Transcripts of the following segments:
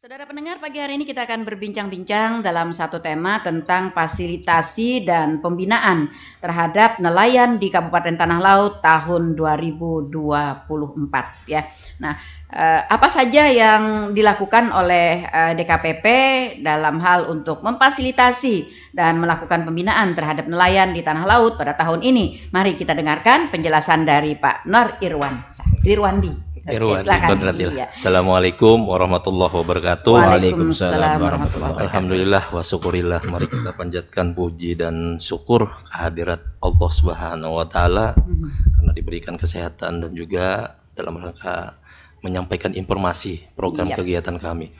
Saudara pendengar, pagi hari ini kita akan berbincang-bincang dalam satu tema tentang fasilitasi dan pembinaan terhadap nelayan di Kabupaten Tanah Laut tahun 2024 ya. Nah, apa saja yang dilakukan oleh DKPP dalam hal untuk memfasilitasi dan melakukan pembinaan terhadap nelayan di Tanah Laut pada tahun ini? Mari kita dengarkan penjelasan dari Pak Nur Irwandi. Iya. Assalamualaikum warahmatullahi wabarakatuh. Waalaikumsalam warahmatullahi wabarakatuh. Alhamdulillah wa syukurillah. Mari kita panjatkan puji dan syukur kehadirat Allah Subhanahu wa taala karena diberikan kesehatan dan juga dalam rangka menyampaikan informasi program kegiatan kami.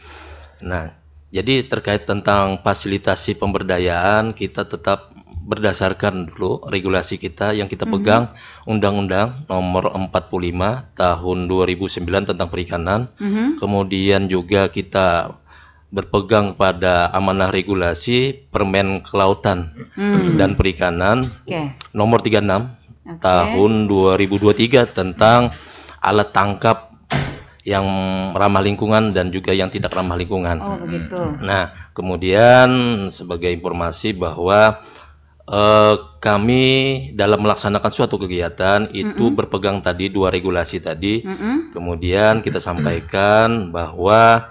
Nah, jadi terkait tentang fasilitasi pemberdayaan, kita tetap berdasarkan dulu regulasi kita yang kita pegang, Undang-Undang Nomor 45 Tahun 2009 tentang perikanan. Kemudian juga kita berpegang pada amanah regulasi Permen Kelautan dan Perikanan Nomor 36 Tahun 2023 tentang alat tangkap yang ramah lingkungan dan juga yang tidak ramah lingkungan. Oh, begitu. Nah, kemudian sebagai informasi bahwa kami dalam melaksanakan suatu kegiatan itu berpegang tadi dua regulasi tadi. Kemudian kita sampaikan bahwa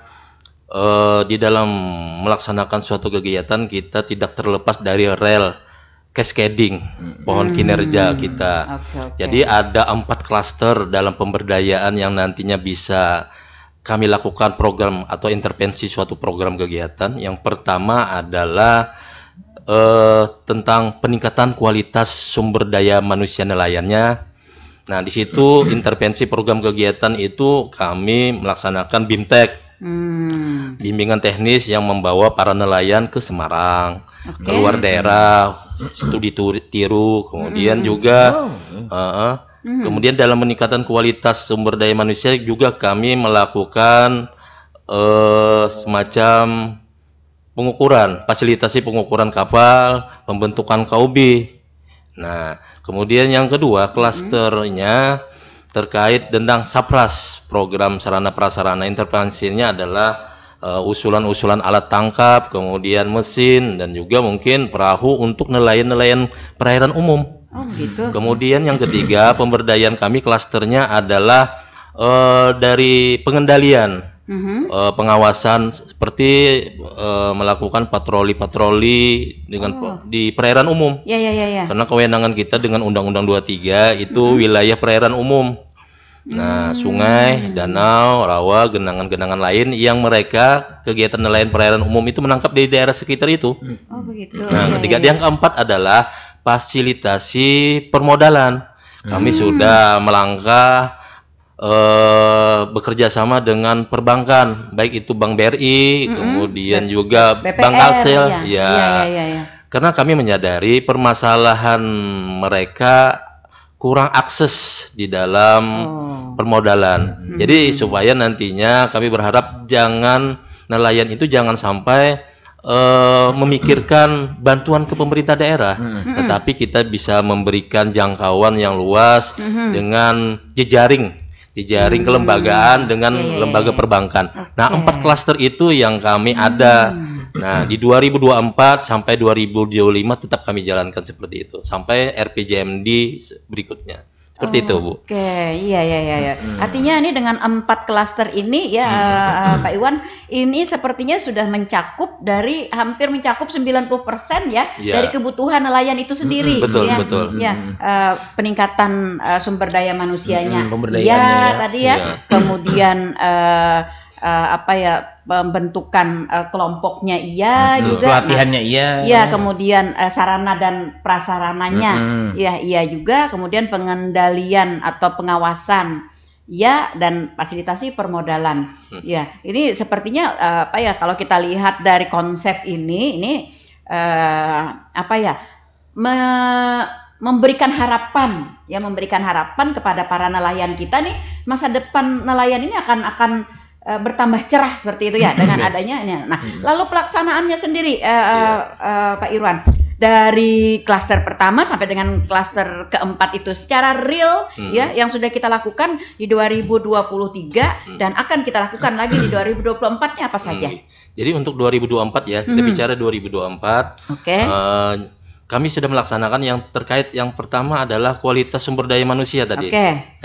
di dalam melaksanakan suatu kegiatan kita tidak terlepas dari rel cascading pohon kinerja kita. Jadi ada 4 klaster dalam pemberdayaan yang nantinya bisa kami lakukan program atau intervensi suatu program kegiatan. Yang pertama adalah tentang peningkatan kualitas sumber daya manusia nelayannya. Nah, di situ intervensi program kegiatan itu kami melaksanakan BIMTEK, bimbingan teknis yang membawa para nelayan ke Semarang, keluar daerah, studi tiru, kemudian juga kemudian dalam meningkatkan kualitas sumber daya manusia juga kami melakukan semacam pengukuran, fasilitasi pengukuran kapal, pembentukan KUB. Nah, kemudian yang kedua klasternya terkait tentang SAPRAS, program sarana prasarana. Intervensinya adalah usulan-usulan alat tangkap, kemudian mesin dan juga mungkin perahu untuk nelayan-nelayan perairan umum. Oh, gitu. Kemudian yang ketiga pemberdayaan kami klasternya adalah dari pengendalian. Pengawasan seperti melakukan patroli dengan di perairan umum. Karena kewenangan kita dengan Undang-Undang 23 itu wilayah perairan umum. Nah, sungai, danau, rawa, genangan-genangan lain yang mereka kegiatan nelayan perairan umum itu menangkap di daerah sekitar itu. Oh, begitu. Nah, ketiga yang keempat adalah fasilitasi permodalan. Kami sudah melangkah bekerja sama dengan perbankan, baik itu Bank BRI, kemudian juga BPR, Bank Kalsel, karena kami menyadari permasalahan mereka kurang akses di dalam permodalan. Jadi supaya nantinya kami berharap nelayan itu jangan sampai memikirkan bantuan ke pemerintah daerah, tetapi kita bisa memberikan jangkauan yang luas dengan jejaring kelembagaan dengan lembaga perbankan. Nah, 4 klaster itu yang kami ada. Nah, di 2024 sampai 2025 tetap kami jalankan seperti itu sampai RPJMD berikutnya. Seperti itu, Bu. Iya. Artinya ini dengan 4 klaster ini ya, Pak Iwan, ini sepertinya sudah hampir mencakup 90% ya dari kebutuhan nelayan itu sendiri. Betul. Peningkatan sumber daya manusianya. Tadi kemudian pembentukan kelompoknya juga pelatihannya kemudian sarana dan prasarananya juga, kemudian pengendalian atau pengawasan dan fasilitasi permodalan. Ini sepertinya kalau kita lihat dari konsep ini memberikan harapan kepada para nelayan kita nih, masa depan nelayan ini akan bertambah cerah seperti itu ya dengan adanya ini. Nah, lalu pelaksanaannya sendiri Pak Irwan, dari klaster pertama sampai dengan klaster keempat itu secara real ya yang sudah kita lakukan di 2023 dan akan kita lakukan lagi di 2024-nya apa saja? Jadi untuk 2024 ya, kita bicara 2024. Oke. Kami sudah melaksanakan yang terkait yang pertama adalah kualitas sumber daya manusia tadi.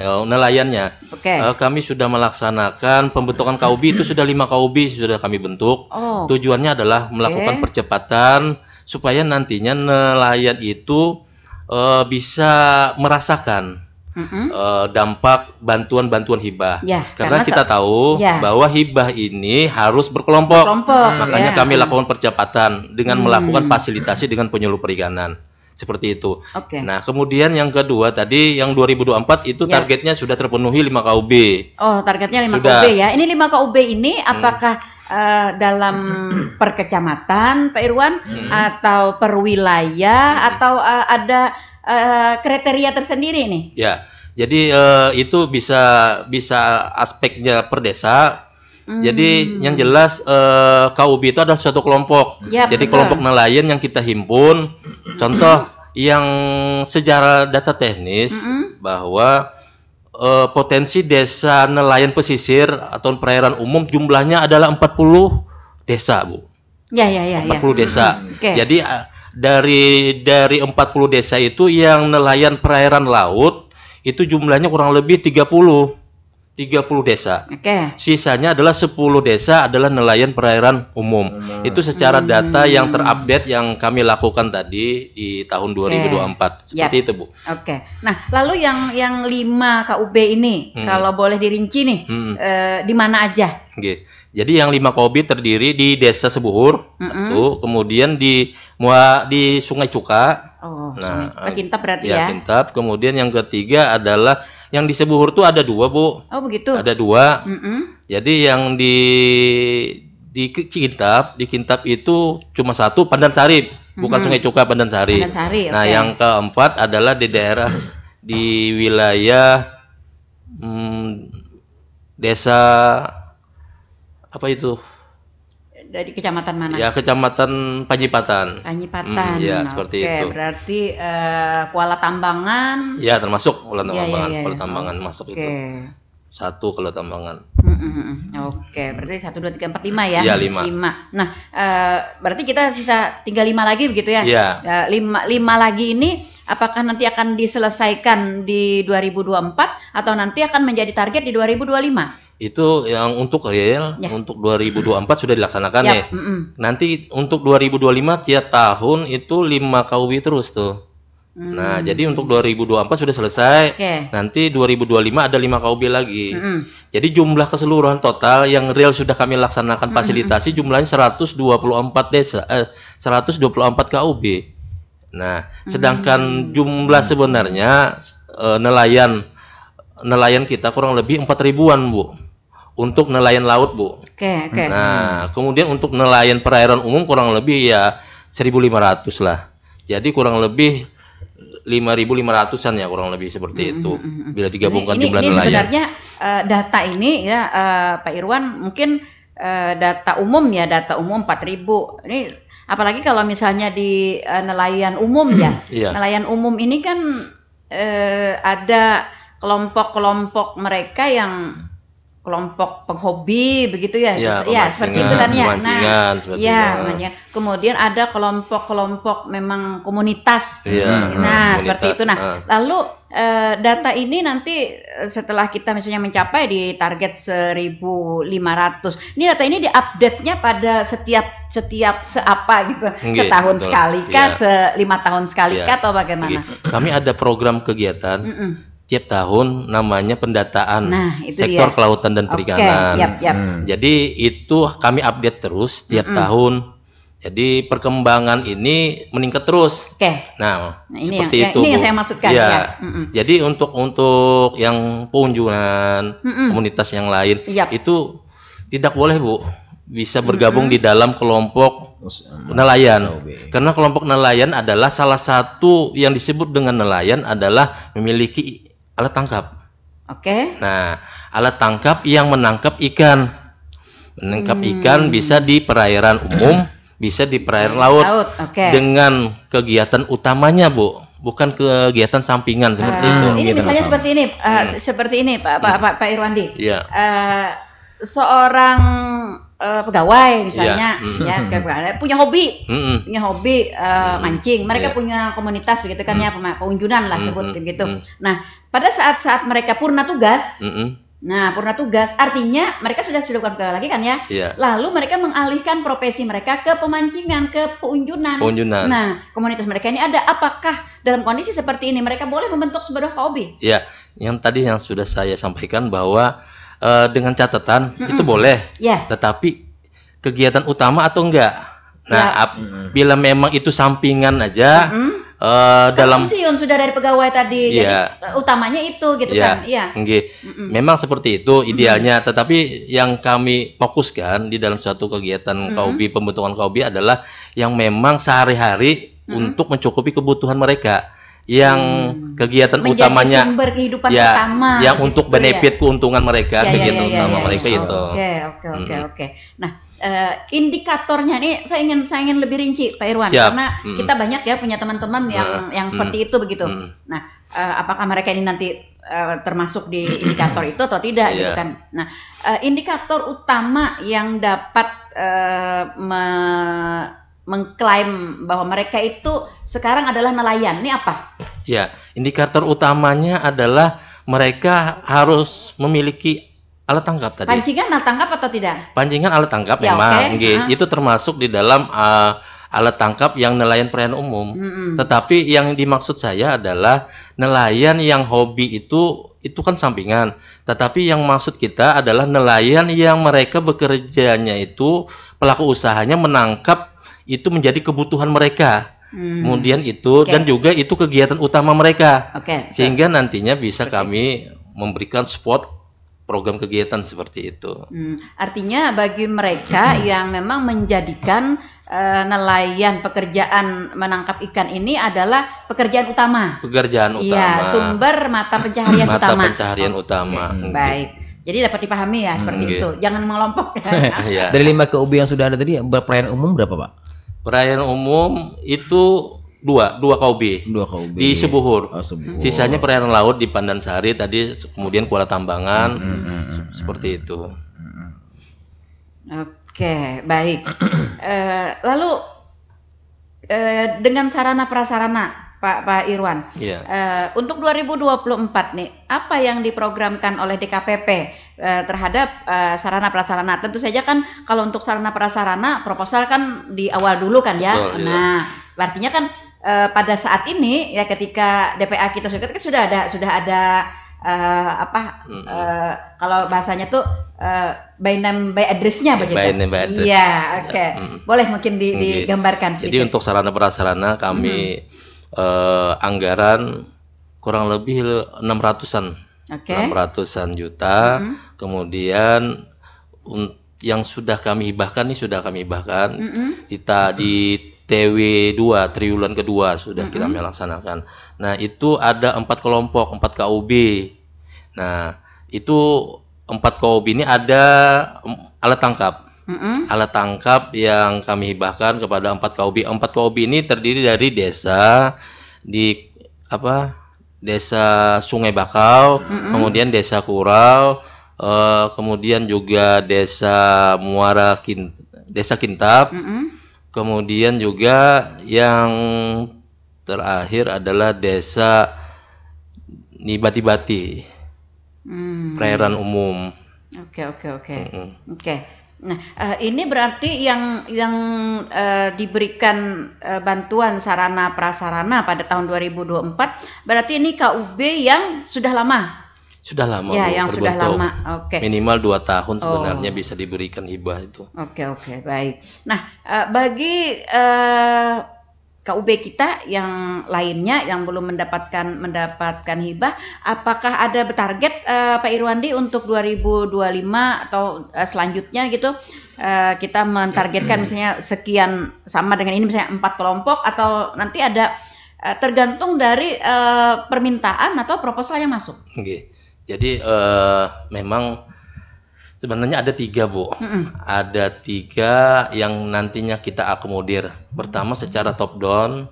Nelayannya. Kami sudah melaksanakan pembentukan KUB itu sudah 5 KUB sudah kami bentuk. Tujuannya adalah melakukan percepatan supaya nantinya nelayan itu bisa merasakan dampak bantuan-bantuan hibah. Karena kita tahu bahwa hibah ini harus berkelompok. Makanya kami lakukan percepatan dengan melakukan fasilitasi dengan penyuluh perikanan. Seperti itu. Nah, kemudian yang kedua tadi yang 2024 itu targetnya sudah terpenuhi 5 KUB. Oh, targetnya 5 KUB ya. Ini 5 KUB ini apakah dalam per kecamatan, Pak Irwan, atau per wilayah, atau ada kriteria tersendiri nih? Ya, jadi itu bisa aspeknya per desa. Jadi yang jelas KUB itu adalah suatu kelompok. Jadi kelompok nelayan yang kita himpun. Contoh yang secara data teknis bahwa potensi desa nelayan pesisir atau perairan umum jumlahnya adalah 40 desa, Bu. 40 desa. Jadi dari 40 desa itu yang nelayan perairan laut itu jumlahnya kurang lebih 30 desa. Sisanya adalah 10 desa adalah nelayan perairan umum. Itu secara data yang terupdate yang kami lakukan tadi di tahun 2024. Seperti itu, Bu. Nah, lalu yang 5 KUB ini kalau boleh dirinci nih di mana aja? Jadi yang 5 KUB terdiri di Desa Sebuhur, kemudian di Sungai Cuka. Sungai Kintab berarti ya. Kintab. Kemudian yang ketiga adalah yang di Sebuhur tuh ada 2, Bu. Oh, begitu. Ada 2. Jadi yang di Kintab itu cuma 1, Pandansari, bukan Sungai Cuka, Pandansari. Nah, yang keempat adalah di daerah di wilayah desa apa itu? Dari kecamatan mana? Ya, Kecamatan Panjipatan. Ya, seperti itu. Berarti Kuala Tambangan. Ya, termasuk Kuala Tambangan. Kuala Tambangan masuk itu. 1 Kuala Tambangan. Berarti 1, 2, 3, 4, 5 ya? Iya, 5. Nah, berarti kita sisa tinggal 5 lagi begitu ya? Iya. 5 lagi ini apakah nanti akan diselesaikan di 2024 atau nanti akan menjadi target di 2025? Itu yang untuk real, untuk 2024 sudah dilaksanakan nih. Nanti untuk 2025 tiap tahun itu 5 KUB terus tuh. Nah, jadi untuk 2024 sudah selesai. Nanti 2025 ada 5 KUB lagi. Jadi jumlah keseluruhan total yang real sudah kami laksanakan fasilitasi jumlahnya 124 desa, 124 KUB. Nah, sedangkan jumlah sebenarnya nelayan kita kurang lebih 4 ribuan, Bu. Untuk nelayan laut, Bu. Nah, kemudian untuk nelayan perairan umum kurang lebih ya 1.500 lah. Jadi kurang lebih 5.500-an ya, kurang lebih seperti itu. Bila digabungkan jumlah nelayan. Ini sebenarnya data ini ya Pak Irwan mungkin data umum ya, data umum 4.000. Ini apalagi kalau misalnya di nelayan umum ya. Nelayan umum ini kan ada kelompok-kelompok mereka yang kelompok penghobi begitu ya, seperti itu kan ya. Nah, kemudian ada kelompok-kelompok memang komunitas. Komunitas, seperti itu. Nah, lalu data ini nanti setelah kita misalnya mencapai di target 1.500, ini data ini diupdate-nya pada setiap seapa gitu, setahun sekali kah, 5 tahun sekali kah, atau bagaimana? Kami ada program kegiatan. Tiap tahun namanya pendataan sektor kelautan dan perikanan. Jadi itu kami update terus tiap tahun. Jadi perkembangan ini meningkat terus. Nah, seperti itu. Ini yang saya maksudkan. Jadi untuk yang pengunjungan komunitas yang lain itu tidak boleh, Bu, bisa bergabung di dalam kelompok nelayan. Karena kelompok nelayan adalah salah satu yang disebut dengan nelayan adalah memiliki alat tangkap. Nah, alat tangkap yang menangkap ikan. Menangkap ikan bisa di perairan umum, bisa di perairan laut, dengan kegiatan utamanya, Bu, bukan kegiatan sampingan seperti itu. Ini misalnya seperti ini, Pak Irwandi. Iya. Seorang pegawai misalnya, punya hobi, mancing. Mereka punya komunitas begitu kan ya, peunjunan lah sebut gitu. Nah, pada saat mereka purna tugas. Nah, purna tugas artinya mereka sudah bukan pegawai lagi kan ya. Lalu mereka mengalihkan profesi mereka ke pemancingan, ke peunjunan. Nah, komunitas mereka ini ada. Apakah dalam kondisi seperti ini mereka boleh membentuk sebuah hobi? Ya, yang sudah saya sampaikan bahwa dengan catatan itu boleh. Tetapi kegiatan utama atau enggak. Nah, bila memang itu sampingan aja. Dalam pensiun sudah dari pegawai tadi, jadi utamanya itu gitu kan. Memang seperti itu idealnya, tetapi yang kami fokuskan di dalam suatu kegiatan KUB, pembentukan KUB adalah yang memang sehari-hari untuk mencukupi kebutuhan mereka, yang kegiatan menjadi utamanya sumber kehidupan utama, yang gitu, untuk benefit keuntungan mereka, kegiatan utama mereka itu. Oke. Nah, indikatornya nih saya ingin lebih rinci, Pak Irwan, karena kita banyak ya punya teman-teman yang seperti itu begitu. Nah, apakah mereka ini nanti termasuk di indikator itu atau tidak gitu kan? Nah, indikator utama yang dapat mengklaim bahwa mereka itu sekarang adalah nelayan, ini apa? Ya, indikator utamanya adalah mereka harus memiliki alat tangkap tadi. Pancingan alat tangkap atau tidak? Pancingan alat tangkap memang, itu termasuk di dalam alat tangkap yang nelayan perairan umum. Tetapi yang dimaksud saya adalah nelayan yang hobi itu kan sampingan. Tetapi yang maksud kita adalah nelayan yang mereka bekerjanya itu, pelaku usahanya menangkap itu menjadi kebutuhan mereka. Kemudian itu dan juga itu kegiatan utama mereka. Sehingga nantinya bisa kami memberikan support program kegiatan seperti itu. Artinya bagi mereka yang memang menjadikan nelayan, pekerjaan menangkap ikan ini adalah pekerjaan utama. Iya, sumber mata pencaharian utama. Mata pencaharian utama. Baik. Jadi dapat dipahami ya seperti itu. Jangan mengelompok. Dari 5 KUB yang sudah ada tadi, perairan umum berapa, Pak? Perairan umum itu dua KUB di Sebuhur. Sisanya perairan laut di Pandansari tadi, kemudian Kuala Tambangan, seperti itu. Oke, baik. Lalu dengan sarana prasarana, Pak Irwan, untuk 2024 nih, apa yang diprogramkan oleh DKPP terhadap sarana prasarana? Tentu saja kan kalau untuk sarana prasarana proposal kan di awal dulu kan ya. Nah, artinya kan pada saat ini ya ketika DPA kita sudah ada kalau bahasanya tuh by name by address-nya begitu. By name by address. Iya, oke. Boleh mungkin digambarkan sedikit. Jadi untuk sarana prasarana kami anggaran kurang lebih 600-an. 600-an juta. Kemudian yang sudah kami hibahkan kita di TW2 triwulan kedua sudah kita melaksanakan. Nah, itu ada 4 kelompok, 4 KUB. Nah, itu 4 KUB ini ada alat tangkap. Alat tangkap yang kami hibahkan kepada 4 KUB. 4 KUB ini terdiri dari desa Desa Sungai Bakau, kemudian Desa Kurau, kemudian juga Desa Desa Kintab. Kemudian juga yang terakhir adalah Desa Nibati-Bati, perairan umum. Oke. Nah, ini berarti yang diberikan bantuan sarana prasarana pada tahun 2024 berarti ini KUB yang sudah lama. Sudah lama, ya, yang sudah lama. Minimal 2 tahun sebenarnya bisa diberikan hibah itu. Oke, baik. Nah, bagi KUB kita yang lainnya yang belum mendapatkan hibah, apakah ada target Pak Irwandi untuk 2025 atau selanjutnya gitu? Kita mentargetkan misalnya sekian, sama dengan ini misalnya 4 kelompok, atau nanti ada tergantung dari permintaan atau proposal yang masuk. Jadi memang Sebenarnya ada 3, Bu. Ada 3 yang nantinya kita akomodir. Pertama secara top down.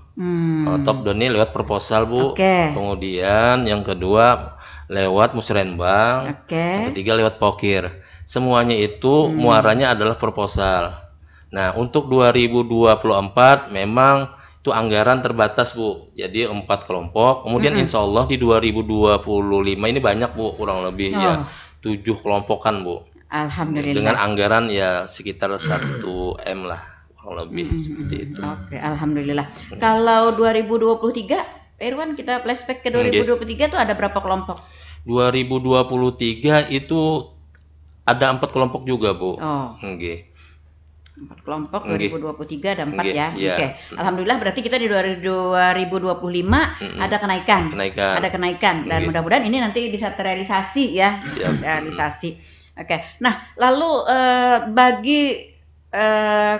Top down ini lewat proposal, Bu. Kemudian yang kedua lewat musrenbang. Yang ketiga lewat pokir. Semuanya itu muaranya adalah proposal. Nah, untuk 2024 memang itu anggaran terbatas, Bu. Jadi 4 kelompok. Kemudian insya Allah di 2025 ini banyak, Bu, kurang lebih ya 7 kelompokan, Bu. Alhamdulillah. Dengan anggaran ya sekitar 1 M lah, kurang lebih seperti itu. Alhamdulillah. Kalau 2023, Pak Irwan, kita flashback ke 2023 itu ada berapa kelompok? 2023 itu ada 4 kelompok juga, Bu. 4 kelompok, 2023 ada 4 ya. Alhamdulillah, berarti kita di 2025 ada kenaikan. Ada kenaikan dan mudah-mudahan ini nanti bisa terrealisasi ya. Realisasi. Nah lalu bagi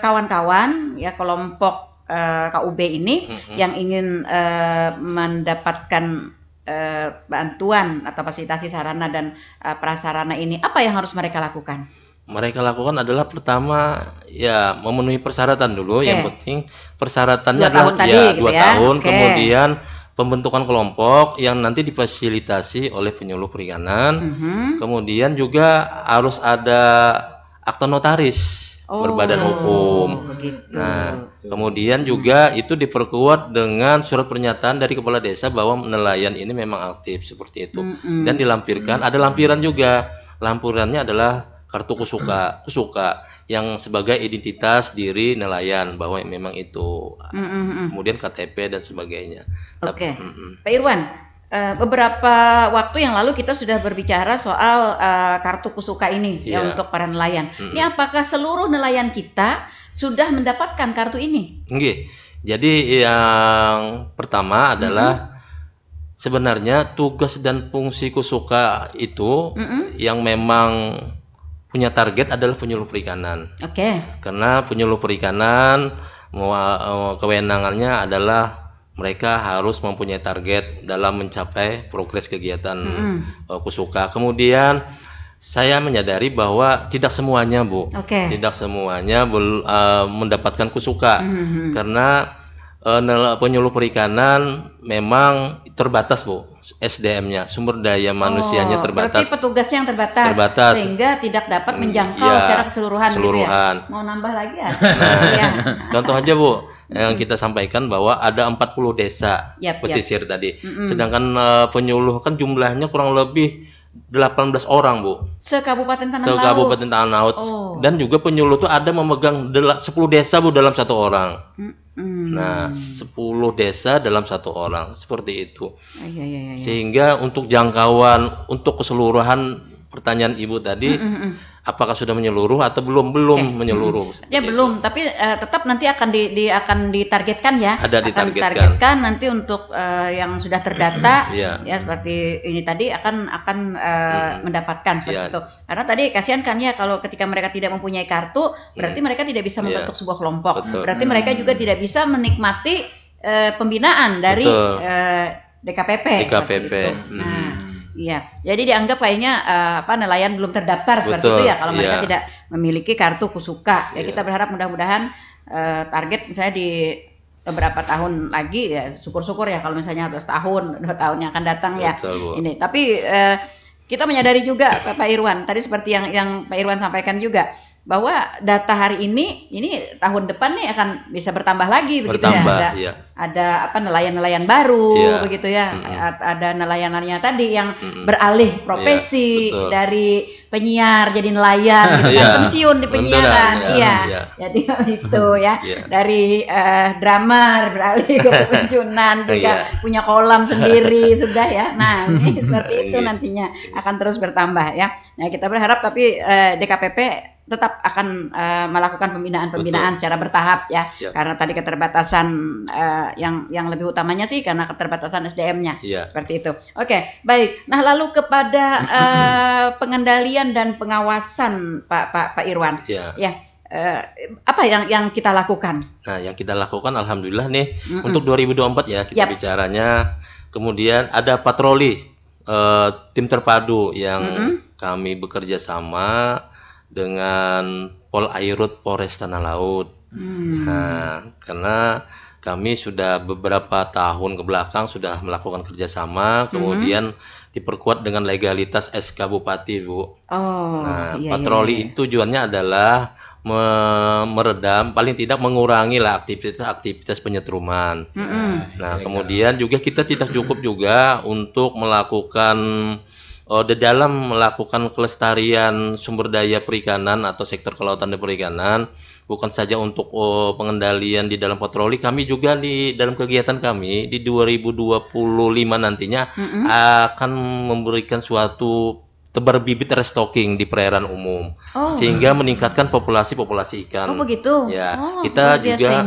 kawan-kawan ya kelompok KUB ini yang ingin mendapatkan bantuan atau fasilitasi sarana dan prasarana ini, apa yang harus mereka lakukan? Mereka lakukan adalah pertama ya memenuhi persyaratan dulu. Yang penting persyaratannya adalah 2 tahun, kemudian pembentukan kelompok yang nanti difasilitasi oleh penyuluh perikanan. Kemudian juga harus ada akta notaris berbadan hukum. Nah, kemudian juga itu diperkuat dengan surat pernyataan dari kepala desa bahwa nelayan ini memang aktif seperti itu. Dan dilampirkan, ada lampiran juga. Lampirannya adalah kartu kusuka yang sebagai identitas diri nelayan bahwa memang itu. Kemudian KTP dan sebagainya. Pak Irwan, beberapa waktu yang lalu kita sudah berbicara soal kartu kusuka ini ya untuk para nelayan. Ini apakah seluruh nelayan kita sudah mendapatkan kartu ini? Jadi yang pertama adalah sebenarnya tugas dan fungsi kusuka itu yang memang punya target adalah penyuluh perikanan. Karena penyuluh perikanan kewenangannya adalah mereka harus mempunyai target dalam mencapai progres kegiatan kusuka. Kemudian saya menyadari bahwa tidak semuanya, Bu, tidak semuanya mendapatkan kusuka karena penyuluh perikanan memang terbatas, Bu, SDM-nya, sumber daya manusianya terbatas. Berarti petugasnya yang terbatas, sehingga tidak dapat menjangkau secara keseluruhan. Gitu ya? Mau nambah lagi ya? Contoh aja, Bu, yang kita sampaikan bahwa ada 40 desa pesisir tadi, sedangkan penyuluh kan jumlahnya kurang lebih 18 orang, Bu. Sekabupaten Tanah Laut. Dan juga penyuluh itu ada memegang 10 desa, Bu, dalam 1 orang. Nah, 10 desa dalam 1 orang, seperti itu. Sehingga untuk jangkauan, untuk keseluruhan pertanyaan Ibu tadi, apakah sudah menyeluruh atau belum menyeluruh? Ya belum, tapi tetap nanti akan ditargetkan ya. Ada ditargetkan nanti untuk yang sudah terdata, ya seperti ini tadi akan mendapatkan seperti itu. Karena tadi kasihan kan ya kalau ketika mereka tidak mempunyai kartu, berarti mereka tidak bisa membentuk sebuah kelompok. Berarti mereka juga tidak bisa menikmati pembinaan dari DKPP. Iya, jadi dianggap kayaknya nelayan belum terdaftar seperti itu ya kalau mereka tidak memiliki kartu kusuka. Ya kita berharap mudah-mudahan target misalnya di beberapa tahun lagi ya syukur-syukur ya kalau misalnya 2 tahun yang akan datang ya. Ini. Tapi kita menyadari juga Pak Irwan tadi seperti yang Pak Irwan sampaikan juga bahwa data hari ini tahun depan nih akan bisa bertambah lagi begitu ya. Ada nelayan-nelayan baru begitu ya. Ada nelayan-nelayan tadi yang beralih profesi dari penyiar jadi nelayan gitu kan, pensiun di penyiaran. Jadi itu ya. Dari drummer beralih ke pensiunan juga punya kolam sendiri sudah ya. Nah, ini seperti itu nantinya akan terus bertambah ya. Nah, kita berharap tapi DKPP tetap akan melakukan pembinaan secara bertahap ya. Karena tadi keterbatasan yang lebih utamanya sih karena keterbatasan SDM-nya. Seperti itu. Oke, baik. Nah, lalu kepada pengendalian dan pengawasan Pak Irwan. Apa yang kita lakukan? Nah, yang kita lakukan alhamdulillah nih untuk 2024 ya kita bicaranya. Kemudian ada patroli tim terpadu yang kami bekerja sama dengan Polairut Polres Tanah Laut. Nah, karena kami sudah beberapa tahun ke belakang sudah melakukan kerjasama, kemudian diperkuat dengan legalitas SK Bupati, Bu. Nah, patroli itu tujuannya adalah meredam, paling tidak mengurangi lah aktivitas penyetruman. Nah, kemudian juga kita tidak cukup juga untuk melakukan di dalam melakukan kelestarian sumber daya perikanan atau sektor kelautan dan perikanan, bukan saja untuk pengendalian di dalam patroli, kami juga di dalam kegiatan kami di 2025 nantinya akan memberikan suatu tebar bibit restocking di perairan umum, sehingga meningkatkan populasi ikan. Oh begitu. Ya, kita juga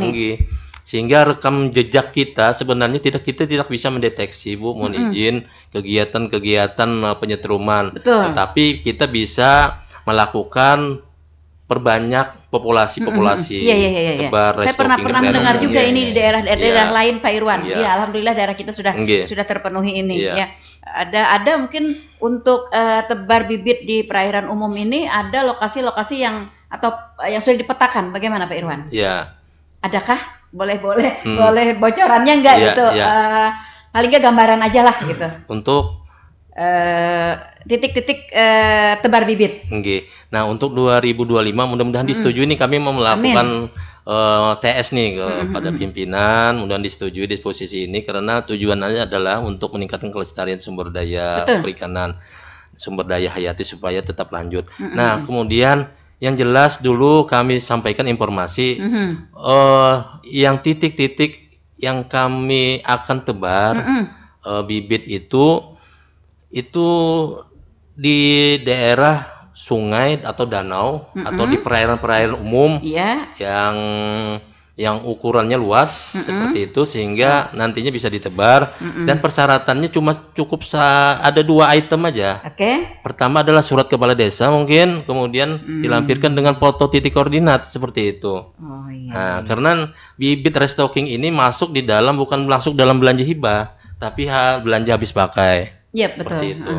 sehingga rekam jejak kita sebenarnya kita tidak bisa mendeteksi, Bu, mohon izin, kegiatan-kegiatan penyetruman. Betul. Tetapi kita bisa melakukan perbanyak populasi. Saya pernah mendengar juga ini di daerah lain, Pak Irwan. Iya, alhamdulillah daerah kita sudah terpenuhi ini. Ya, ada mungkin untuk tebar bibit di perairan umum ini ada lokasi-lokasi yang sudah dipetakan. Bagaimana Pak Irwan? Ya. Adakah? Boleh bocorannya enggak gitu? Paling nggak gambaran aja lah gitu. Untuk titik-titik tebar bibit. Nah, untuk 2025 mudah-mudahan disetujui nih, kami mau melakukan TS nih kepada pimpinan, mudah-mudahan disetujui disposisi ini karena tujuannya adalah untuk meningkatkan kelestarian sumber daya perikanan, sumber daya hayati supaya tetap lanjut. Nah, kemudian yang jelas dulu kami sampaikan informasi yang titik-titik yang kami akan tebar bibit itu di daerah sungai atau danau atau di perairan-perairan umum yang ukurannya luas seperti itu, sehingga nantinya bisa ditebar dan persyaratannya cukup ada 2 item aja. Pertama adalah surat kepala desa mungkin, kemudian dilampirkan dengan foto titik koordinat seperti itu. Nah, karena bibit restocking ini bukan masuk dalam belanja hibah, tapi belanja habis pakai. Seperti itu.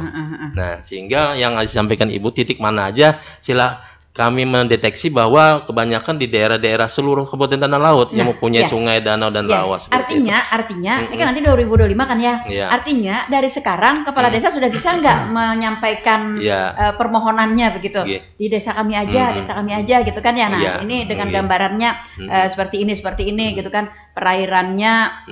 Nah, sehingga yang disampaikan Ibu titik mana aja kami mendeteksi bahwa kebanyakan di daerah-daerah seluruh Kabupaten Tanah Laut yang mempunyai sungai, danau, dan rawa. Artinya, ini kan nanti 2025 kan ya. Artinya dari sekarang kepala desa sudah bisa nggak menyampaikan permohonannya begitu di desa kami aja, gitu kan ya. Nah, ini dengan gambarannya seperti ini gitu kan, perairannya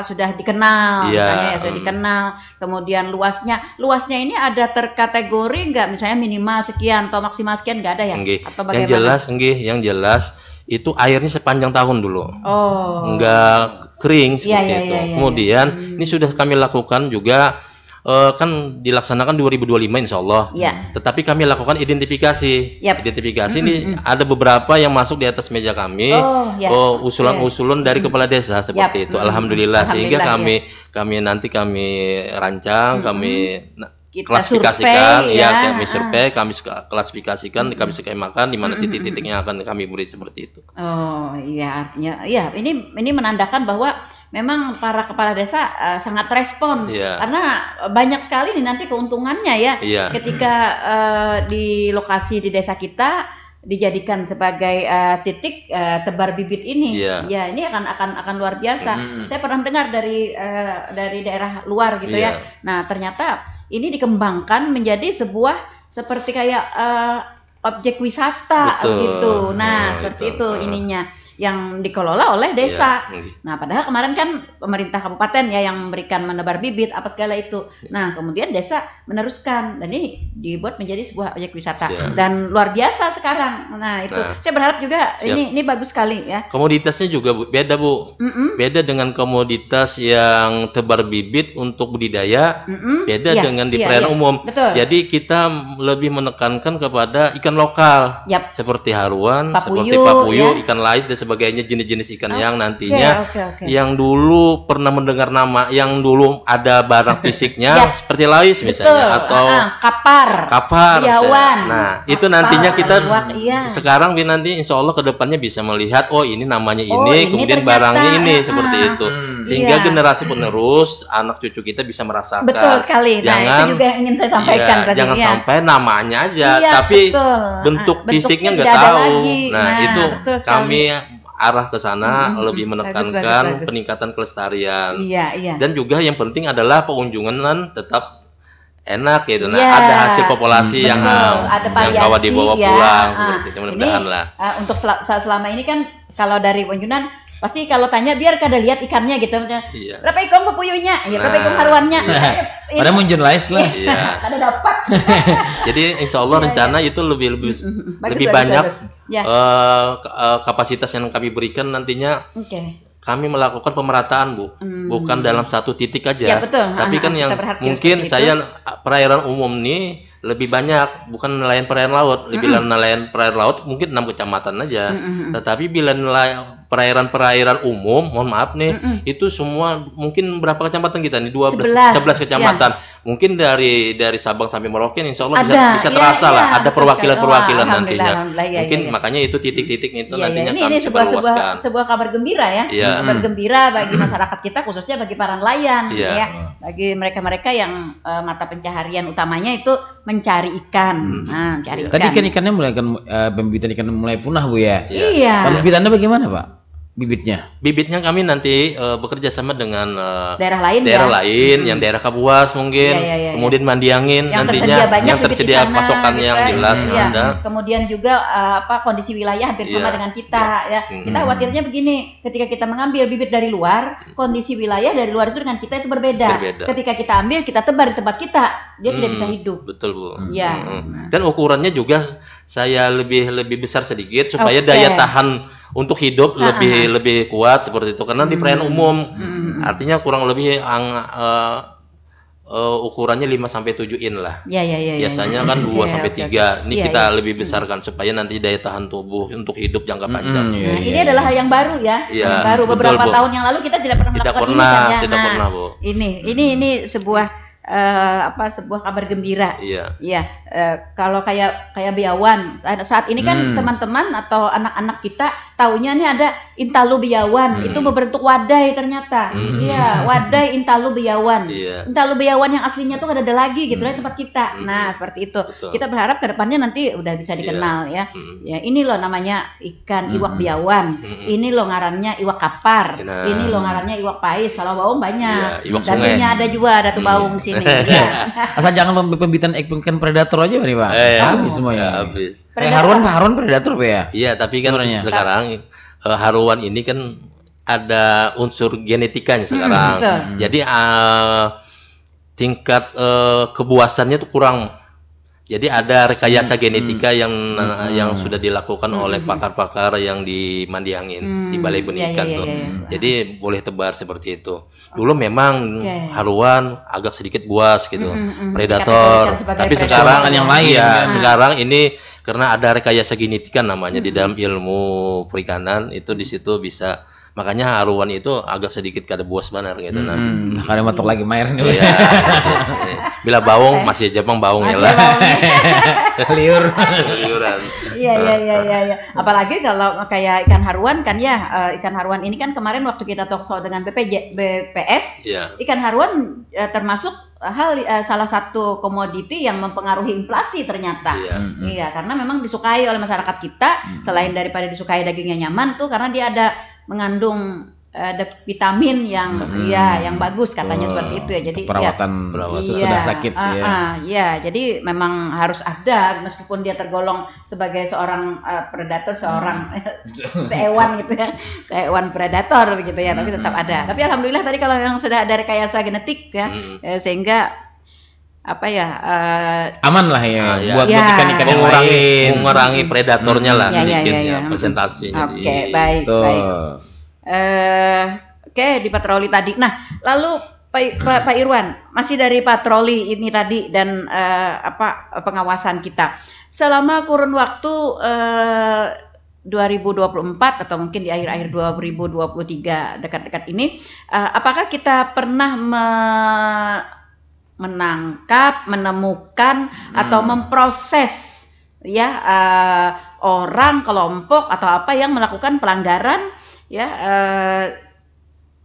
sudah dikenal, misalnya sudah dikenal. Kemudian luasnya ini ada terkategori nggak, misalnya minimal sekian atau maksimal sekian, nggak ada ya? Atau bagaimana? Yang jelas itu airnya sepanjang tahun dulu, nggak kering seperti itu. Kemudian ini sudah kami lakukan juga, kan dilaksanakan 2025 insya Allah. Tetapi kami lakukan identifikasi. Identifikasi ini ada beberapa yang masuk di atas meja kami, usulan-usulan dari kepala desa seperti itu. Alhamdulillah, sehingga kami rancang, kami klasifikasikan, kami survei, kami klasifikasikan, kami skemakan di mana titik-titik yang akan kami beri seperti itu. Artinya, ini menandakan bahwa memang para kepala desa sangat respon, karena banyak sekali nih nanti keuntungannya ketika di lokasi di desa kita dijadikan sebagai titik tebar bibit ini. Ini akan luar biasa. Saya pernah mendengar dari daerah luar gitu ya. Nah, ternyata ini dikembangkan menjadi sebuah seperti kayak objek wisata gitu. Nah, seperti itu ininya yang dikelola oleh desa. Nah, padahal kemarin kan pemerintah kabupaten yang memberikan menebar bibit apa segala itu. Nah, kemudian desa meneruskan dan ini dibuat menjadi sebuah objek wisata dan luar biasa sekarang. Nah, itu saya berharap juga ini bagus sekali ya. Komoditasnya juga beda, Bu. Beda dengan komoditas yang tebar bibit untuk budidaya, beda dengan di perairan umum. Jadi kita lebih menekankan kepada ikan lokal seperti haruan, seperti papuyu, ikan lais dan sebagainya. sebagainya, jenis-jenis ikan yang nantinya yang dulu pernah mendengar nama, yang dulu ada barang fisiknya seperti lais misalnya, atau kapar, biawan. Nah, itu nantinya kita sekarang nanti insya Allah kedepannya bisa melihat, oh ini namanya ini, kemudian barangnya ini seperti itu, sehingga generasi penerus anak cucu kita bisa merasakan. Betul sekali. Nah, itu juga yang ingin saya sampaikan tadi. Jangan sampai namanya aja, tapi bentuk fisiknya nggak tahu. Nah, itu kami arah ke sana, lebih menekankan peningkatan kelestarian. Dan juga yang penting adalah pengunjungan tetap enak gitu. Nah, ada hasil populasi yang kawan dibawa pulang seperti itu, mudah-mudahan lah. Untuk selama ini kan kalau dari kunjungan pasti kalau tanya biar kada lihat ikannya gitu. Berapa ikon pepuyunya? Ya, berapa ikon haruannya? Pada muncul lais lah. Kada dapat. Jadi insya Allah rencana itu lebih banyak kapasitas yang kami berikan nantinya. Kami melakukan pemerataan, Bu. Bukan dalam satu titik aja. Ya, betul. Tapi kan yang mungkin saya perairan umum nih lebih banyak, bukan nelayan perairan laut. Bila nelayan perairan laut mungkin 6 kecamatan aja. Tetapi bila nelayan perairan umum, mohon maaf nih, itu semua mungkin berapa kecamatan kita nih? 11 kecamatan. Mungkin dari Sabang sampai Merauke insya Allah bisa terasa lah, ada perwakilan-perwakilan nantinya. Mungkin makanya itu titik-titik itu nantinya kami perluaskan. Sebuah kabar gembira ya. Kabar gembira bagi masyarakat kita, khususnya bagi para nelayan ya. Bagi mereka-mereka yang mata pencaharian utamanya itu mencari ikan. Mencari ikan. Tadi kan ikannya pembibitan ikan mulai punah, Bu ya. Iya. Pembibitannya bagaimana, Pak? Bibitnya kami nanti bekerja sama dengan daerah lain yang daerah Kapuas mungkin, kemudian Mandiangin yang nantinya yang tersedia pasokannya yang jelas ada. Kemudian juga kondisi wilayah hampir sama dengan kita ya. Kita khawatirnya begini, ketika kita mengambil bibit dari luar, kondisi wilayah dari luar itu dengan kita itu berbeda. Ketika kita ambil, kita tebar di tempat kita, dia tidak bisa hidup. Betul, Bu. Dan ukurannya juga saya lebih besar sedikit supaya daya tahan untuk hidup lebih kuat seperti itu, karena di perairan umum artinya kurang lebih ukurannya 5-7 in lah. Biasanya kan 2-3. Ini kita lebih besarkan supaya nanti daya tahan tubuh untuk hidup jangka panjang. Ini adalah hal yang baru ya. Yang baru beberapa tahun yang lalu kita tidak pernah melakukan ini kan ya. Tidak pernah, Bu. Ini sebuah sebuah kabar gembira. Kalau kayak biawan saat ini kan teman-teman atau anak-anak kita taunya nih ada intalu biawan, itu berbentuk wadai ternyata. Wadai intalu biawan. Intalu biawan yang aslinya tuh ada lagi gitu di tempat kita. Nah, seperti itu. Kita berharap ke depannya nanti udah bisa dikenal ya. Ya, ini loh namanya ikan iwak biawan. Ini loh ngarannya iwak kapar. Ini loh ngarannya iwak pais. Kalau baung banyak. Dagingnya ada juga, ada tuh baung sini. Asal jangan pembibitan ikan predator aja nih, Pak. Habis semuanya. Habis. Haruan predator, Pak ya? Iya, tapi kan sekarang haruan ini kan ada unsur genetikanya sekarang. Jadi tingkat kebuasannya tuh kurang. Jadi ada rekayasa genetika yang sudah dilakukan oleh pakar-pakar yang di Mandiangin, di Balai Benih Ikan tuh. Jadi boleh tebar seperti itu. Dulu memang haruan agak sedikit buas gitu, predator. Tapi sekarang yang lain. Sekarang ini karena ada rekayasa genetika namanya di dalam ilmu perikanan itu, di situ bisa. Makanya haruan itu agak sedikit kada buas benar gitu. Kada matok lagi main nih. Bila baung masih Jepang baung ya lah. Liuran. Iya. Apalagi kalau kayak ikan haruan kan ya, ikan haruan ini kan kemarin waktu kita talk show dengan BPS, ikan haruan termasuk salah satu komoditi yang mempengaruhi inflasi ternyata. Karena memang disukai oleh masyarakat kita, selain daripada disukai dagingnya nyaman tuh karena dia ada mengandung ada vitamin yang yang bagus katanya seperti itu ya. Jadi perawatan sesudah sakit jadi memang harus ada meskipun dia tergolong sebagai seorang predator, seorang sehewan gitu ya, sehewan predator begitu ya, tapi tetap ada. Tapi alhamdulillah tadi kalau yang sudah ada rekayasa genetik ya, sehingga aman lah ya, buat ikan-ikan yang mengurangi predatornya lah sedikit presentasinya. Baik. Di patroli tadi. Nah, lalu Pak Irwan, masih dari patroli ini tadi dan pengawasan kita. Selama kurun waktu 2024 atau mungkin di akhir-akhir 2023 dekat-dekat ini, apakah kita pernah menangkap, menemukan atau memproses ya orang, kelompok atau apa yang melakukan pelanggaran ya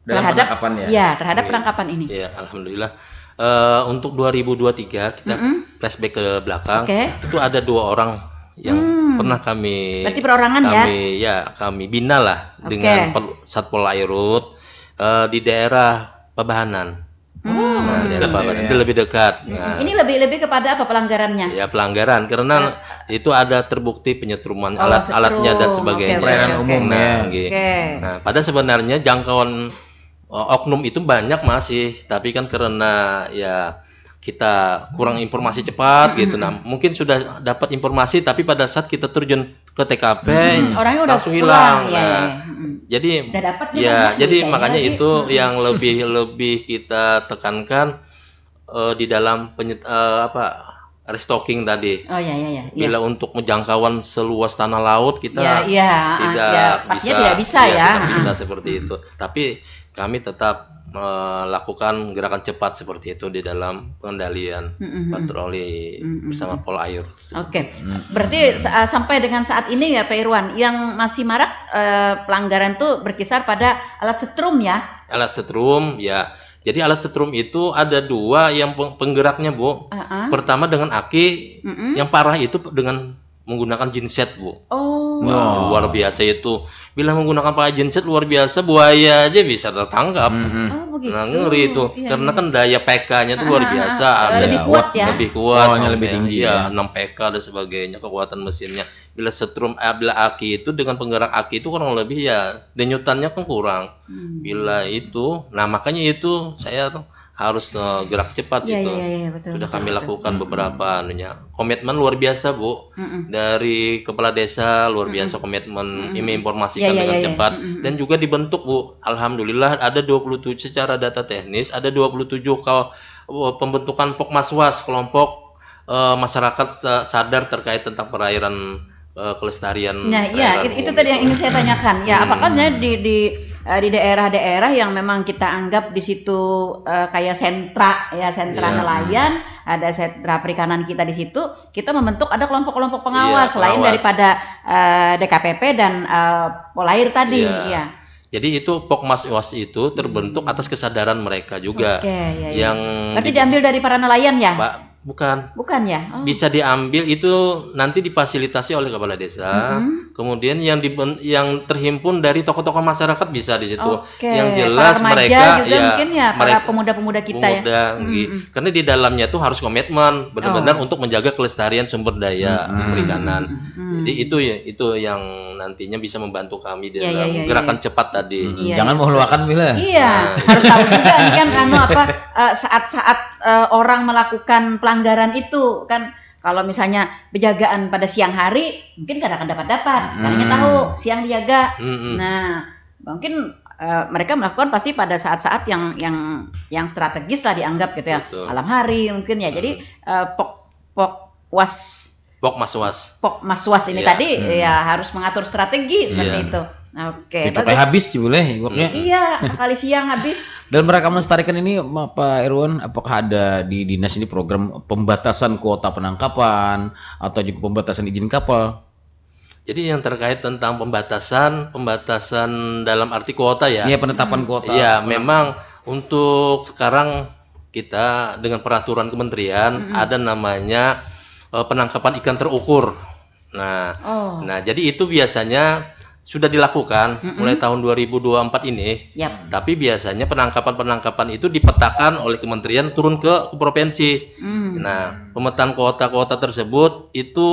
terhadap penangkapan ini? Ya, alhamdulillah. Untuk 2023 kita flashback ke belakang, itu ada 2 orang yang pernah kami, berarti perorangan kami bina lah dengan Satpol Airut di daerah Pabahanan. Itu lebih dekat. Nah, ini lebih kepada apa pelanggarannya? Ya, pelanggaran karena itu ada terbukti penyetruman alat-alatnya dan sebagainya. Nah, pada sebenarnya jangkauan oknum itu banyak masih, tapi kan karena ya kita kurang informasi cepat gitu. Nah, mungkin sudah dapat informasi tapi pada saat kita terjun ke TKP orangnya udah langsung hilang. Jadi jadi makanya itu yang lebih kita tekankan di dalam restocking tadi. Bila untuk menjangkauan seluas tanah laut kita tidak bisa seperti itu. Tapi kami tetap melakukan gerakan cepat seperti itu di dalam pengendalian patroli bersama Pol Air. Berarti sampai dengan saat ini ya Pak Irwan, yang masih marak pelanggaran itu berkisar pada alat setrum ya? Alat setrum ya. Jadi alat setrum itu ada 2 yang penggeraknya, Bu. Pertama dengan aki, yang parah itu dengan menggunakan genset, Bu. Luar biasa itu. Bila menggunakan pakai genset luar biasa, buaya aja bisa tertangkap. Nah, ngeri itu. Karena kan daya PK-nya itu luar biasa. Lebih kuat ya? Lebih kuat. Lebih tinggi. 6 PK dan sebagainya kekuatan mesinnya. Bila setrum, bila aki itu dengan penggerak aki itu kurang lebih ya denyutannya kan kurang. Bila itu, nah makanya itu saya harus gerak cepat gitu. Betul, sudah kami lakukan beberapa komitmen luar biasa, Bu. Dari kepala desa luar biasa komitmen menginformasikan dengan cepat dan juga dibentuk, Bu. Alhamdulillah ada 27 secara data teknis, ada 27 pembentukan Pokmaswas, kelompok masyarakat sadar terkait tentang perairan kelestarian. Itu tadi yang ingin saya tanyakan. Ya, apakah di daerah-daerah yang memang kita anggap di situ kayak sentra nelayan, ada sentra perikanan kita di situ, kita membentuk ada kelompok-kelompok pengawas selain daripada DKPP dan Polair tadi. Jadi itu Pokmaswas itu terbentuk atas kesadaran mereka juga. Yang berarti diambil dari para nelayan ya? Pak, bukan ya? Bisa diambil itu nanti difasilitasi oleh kepala desa. Kemudian yang terhimpun dari tokoh-tokoh masyarakat bisa di situ. Yang jelas mereka juga mungkin para pemuda-pemuda kita karena di dalamnya tuh harus komitmen benar-benar untuk menjaga kelestarian sumber daya perikanan. Jadi itu yang nantinya bisa membantu kami dalam gerakan cepat tadi. Jangan mengeluarkan bila. Harus tahu juga nih kan saat-saat orang melakukan pelanggaran itu kan, kalau misalnya penjagaan pada siang hari mungkin gak akan dapat karena tahu siang dijaga. Nah, mungkin mereka melakukan pasti pada saat-saat yang strategis lah dianggap gitu ya. Malam hari mungkin ya. Jadi Pokmaswas ini tadi ya harus mengatur strategi seperti itu. Sampai habis sih boleh iwaknya. Kali siang habis. Dan mereka melestarikan ini Pak Irwan, apakah ada di dinas ini program pembatasan kuota penangkapan atau juga pembatasan izin kapal? Jadi yang terkait tentang pembatasan dalam arti kuota ya. Iya, penetapan kuota. Iya, memang untuk sekarang kita dengan peraturan kementerian ada namanya penangkapan ikan terukur. Nah, jadi itu biasanya sudah dilakukan mulai tahun 2024 ini. Tapi biasanya penangkapan itu dipetakan oleh kementerian turun ke provinsi. Nah, pemetaan kuota-kuota tersebut itu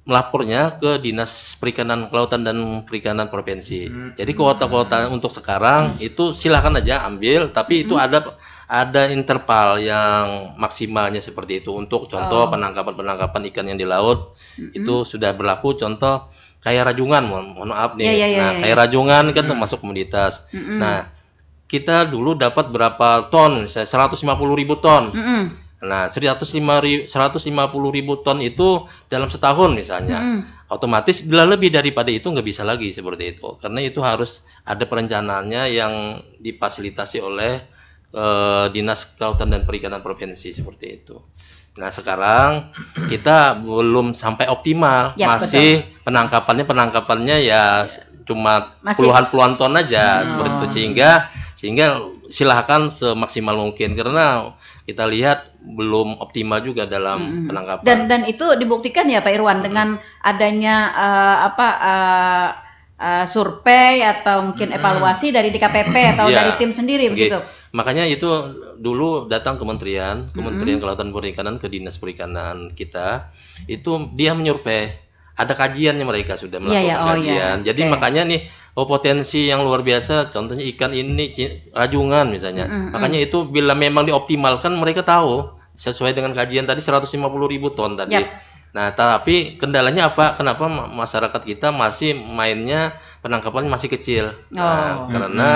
melapornya ke Dinas Perikanan Kelautan dan Perikanan Provinsi. Jadi kuota-kuota untuk sekarang itu silakan aja ambil, tapi itu ada interval yang maksimalnya seperti itu. Untuk contoh penangkapan ikan yang di laut itu sudah berlaku, contoh kayak rajungan, mohon maaf nih. Kayak rajungan kan termasuk komoditas. Nah, kita dulu dapat berapa ton? 150.000 ton. Nah, 150.000 ton itu dalam setahun misalnya. otomatis bila lebih daripada itu nggak bisa lagi seperti itu, karena itu harus ada perencanaannya yang difasilitasi oleh Dinas Kelautan dan Perikanan Provinsi seperti itu. Nah sekarang kita belum sampai optimal, Ya, masih penangkapannya ya cuma puluhan ton aja seperti itu, sehingga silahkan semaksimal mungkin, karena kita lihat belum optimal juga dalam penangkapan. Dan itu dibuktikan ya Pak Irwan dengan adanya survei atau mungkin evaluasi dari DKPP atau dari tim sendiri begitu. Makanya itu dulu datang Kementerian Kelautan dan Perikanan ke Dinas Perikanan kita, itu dia menyurvei, ada kajiannya, mereka sudah melakukan kajian. Jadi makanya nih potensi yang luar biasa, contohnya ikan ini rajungan misalnya. Makanya itu bila memang dioptimalkan, mereka tahu sesuai dengan kajian tadi 150.000 ton tadi. Nah, tapi kendalanya apa? Kenapa masyarakat kita masih mainnya penangkapannya masih kecil? Nah, karena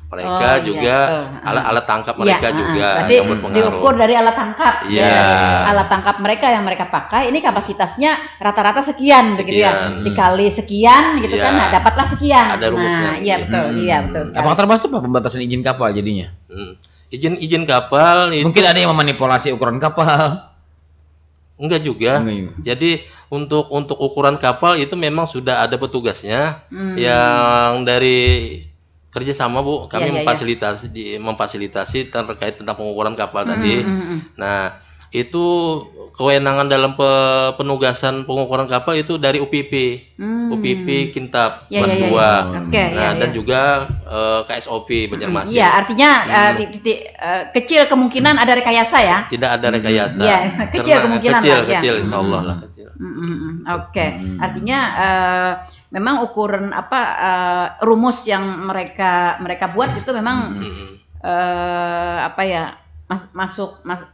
mereka juga alat tangkap mereka juga yang berpengaruh. Diukur dari alat tangkap. Alat tangkap mereka yang mereka pakai ini kapasitasnya rata-rata sekian begitu ya. Dikali sekian gitu kan, nah, dapatlah sekian. Ada rumusnya. Nah, iya betul, iya betul sekali. Apakah termasuk pembatasan izin kapal jadinya? Izin kapal itu mungkin ada yang memanipulasi ukuran kapal. Enggak juga. Jadi untuk ukuran kapal itu memang sudah ada petugasnya yang dari kerjasama, Bu. Kami memfasilitasi terkait tentang pengukuran kapal tadi. Nah, itu kewenangan dalam penugasan pengukuran kapal itu dari UPP, UPP Kintab kelas 2. Dan juga KSOP Banjarmasin. Iya, artinya kecil kemungkinan ada rekayasa ya. Tidak ada rekayasa. Iya, kecil kemungkinan kecil, insya Allah lah kecil. Artinya memang ukuran rumus yang mereka buat itu memang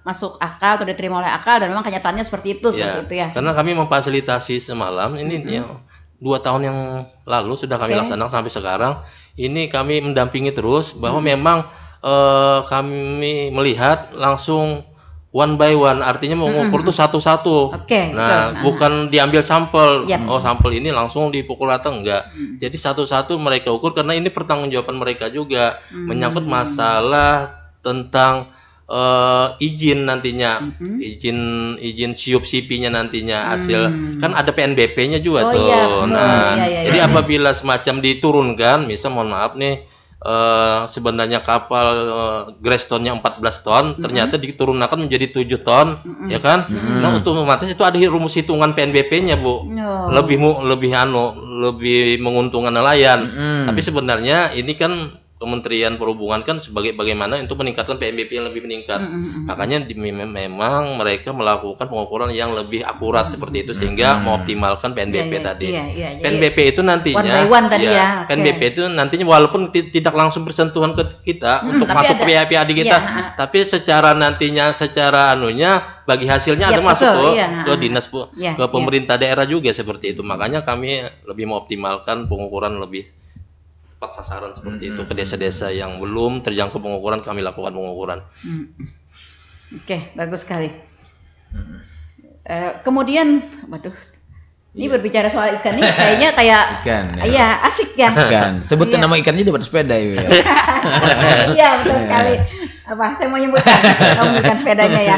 masuk akal atau diterima oleh akal, dan memang kenyataannya seperti itu, seperti itu ya. Karena kami memfasilitasi semalam ini yang 2 tahun yang lalu sudah kami laksanakan sampai sekarang. Ini kami mendampingi terus bahwa memang kami melihat langsung one by one, artinya mengukur tuh satu-satu. Nah, bukan diambil sampel. Oh, sampel ini langsung dipukul rata, enggak. Jadi satu-satu mereka ukur, karena ini pertanggungjawaban mereka juga menyangkut masalah tentang izin nantinya, izin siup CP-nya nantinya, hasil kan ada PNBP-nya juga tuh. Jadi apabila semacam diturunkan, misal mohon maaf nih, sebenarnya kapal Greystone-nya 14 ton, ternyata diturunkan menjadi 7 ton, ya kan? Nah, otomatis itu ada rumus hitungan PNBP-nya, Bu. Lebih menguntungkan nelayan. Tapi sebenarnya ini kan Kementerian Perhubungan kan sebagai bagaimana untuk meningkatkan PNBP yang lebih meningkat. Makanya memang mereka melakukan pengukuran yang lebih akurat seperti itu, sehingga mengoptimalkan PNBP tadi. PNBP itu nantinya PNBP itu nantinya walaupun tidak langsung bersentuhan ke kita untuk masuk ke PAD kita, tapi secara bagi hasilnya ada masuk ke dinas ke pemerintah daerah juga seperti itu. Makanya kami lebih mengoptimalkan pengukuran lebih tepat sasaran seperti itu ke desa-desa yang belum terjangkau pengukuran, kami lakukan pengukuran. Oke, bagus sekali. Kemudian, waduh, ini berbicara soal ikan nih, kayaknya kayak ikan, iya asik ya. Ikan, sebutkan nama ikannya dapat sepeda ya. Iya betul sekali. Saya mau menyebutkan sepedanya ya.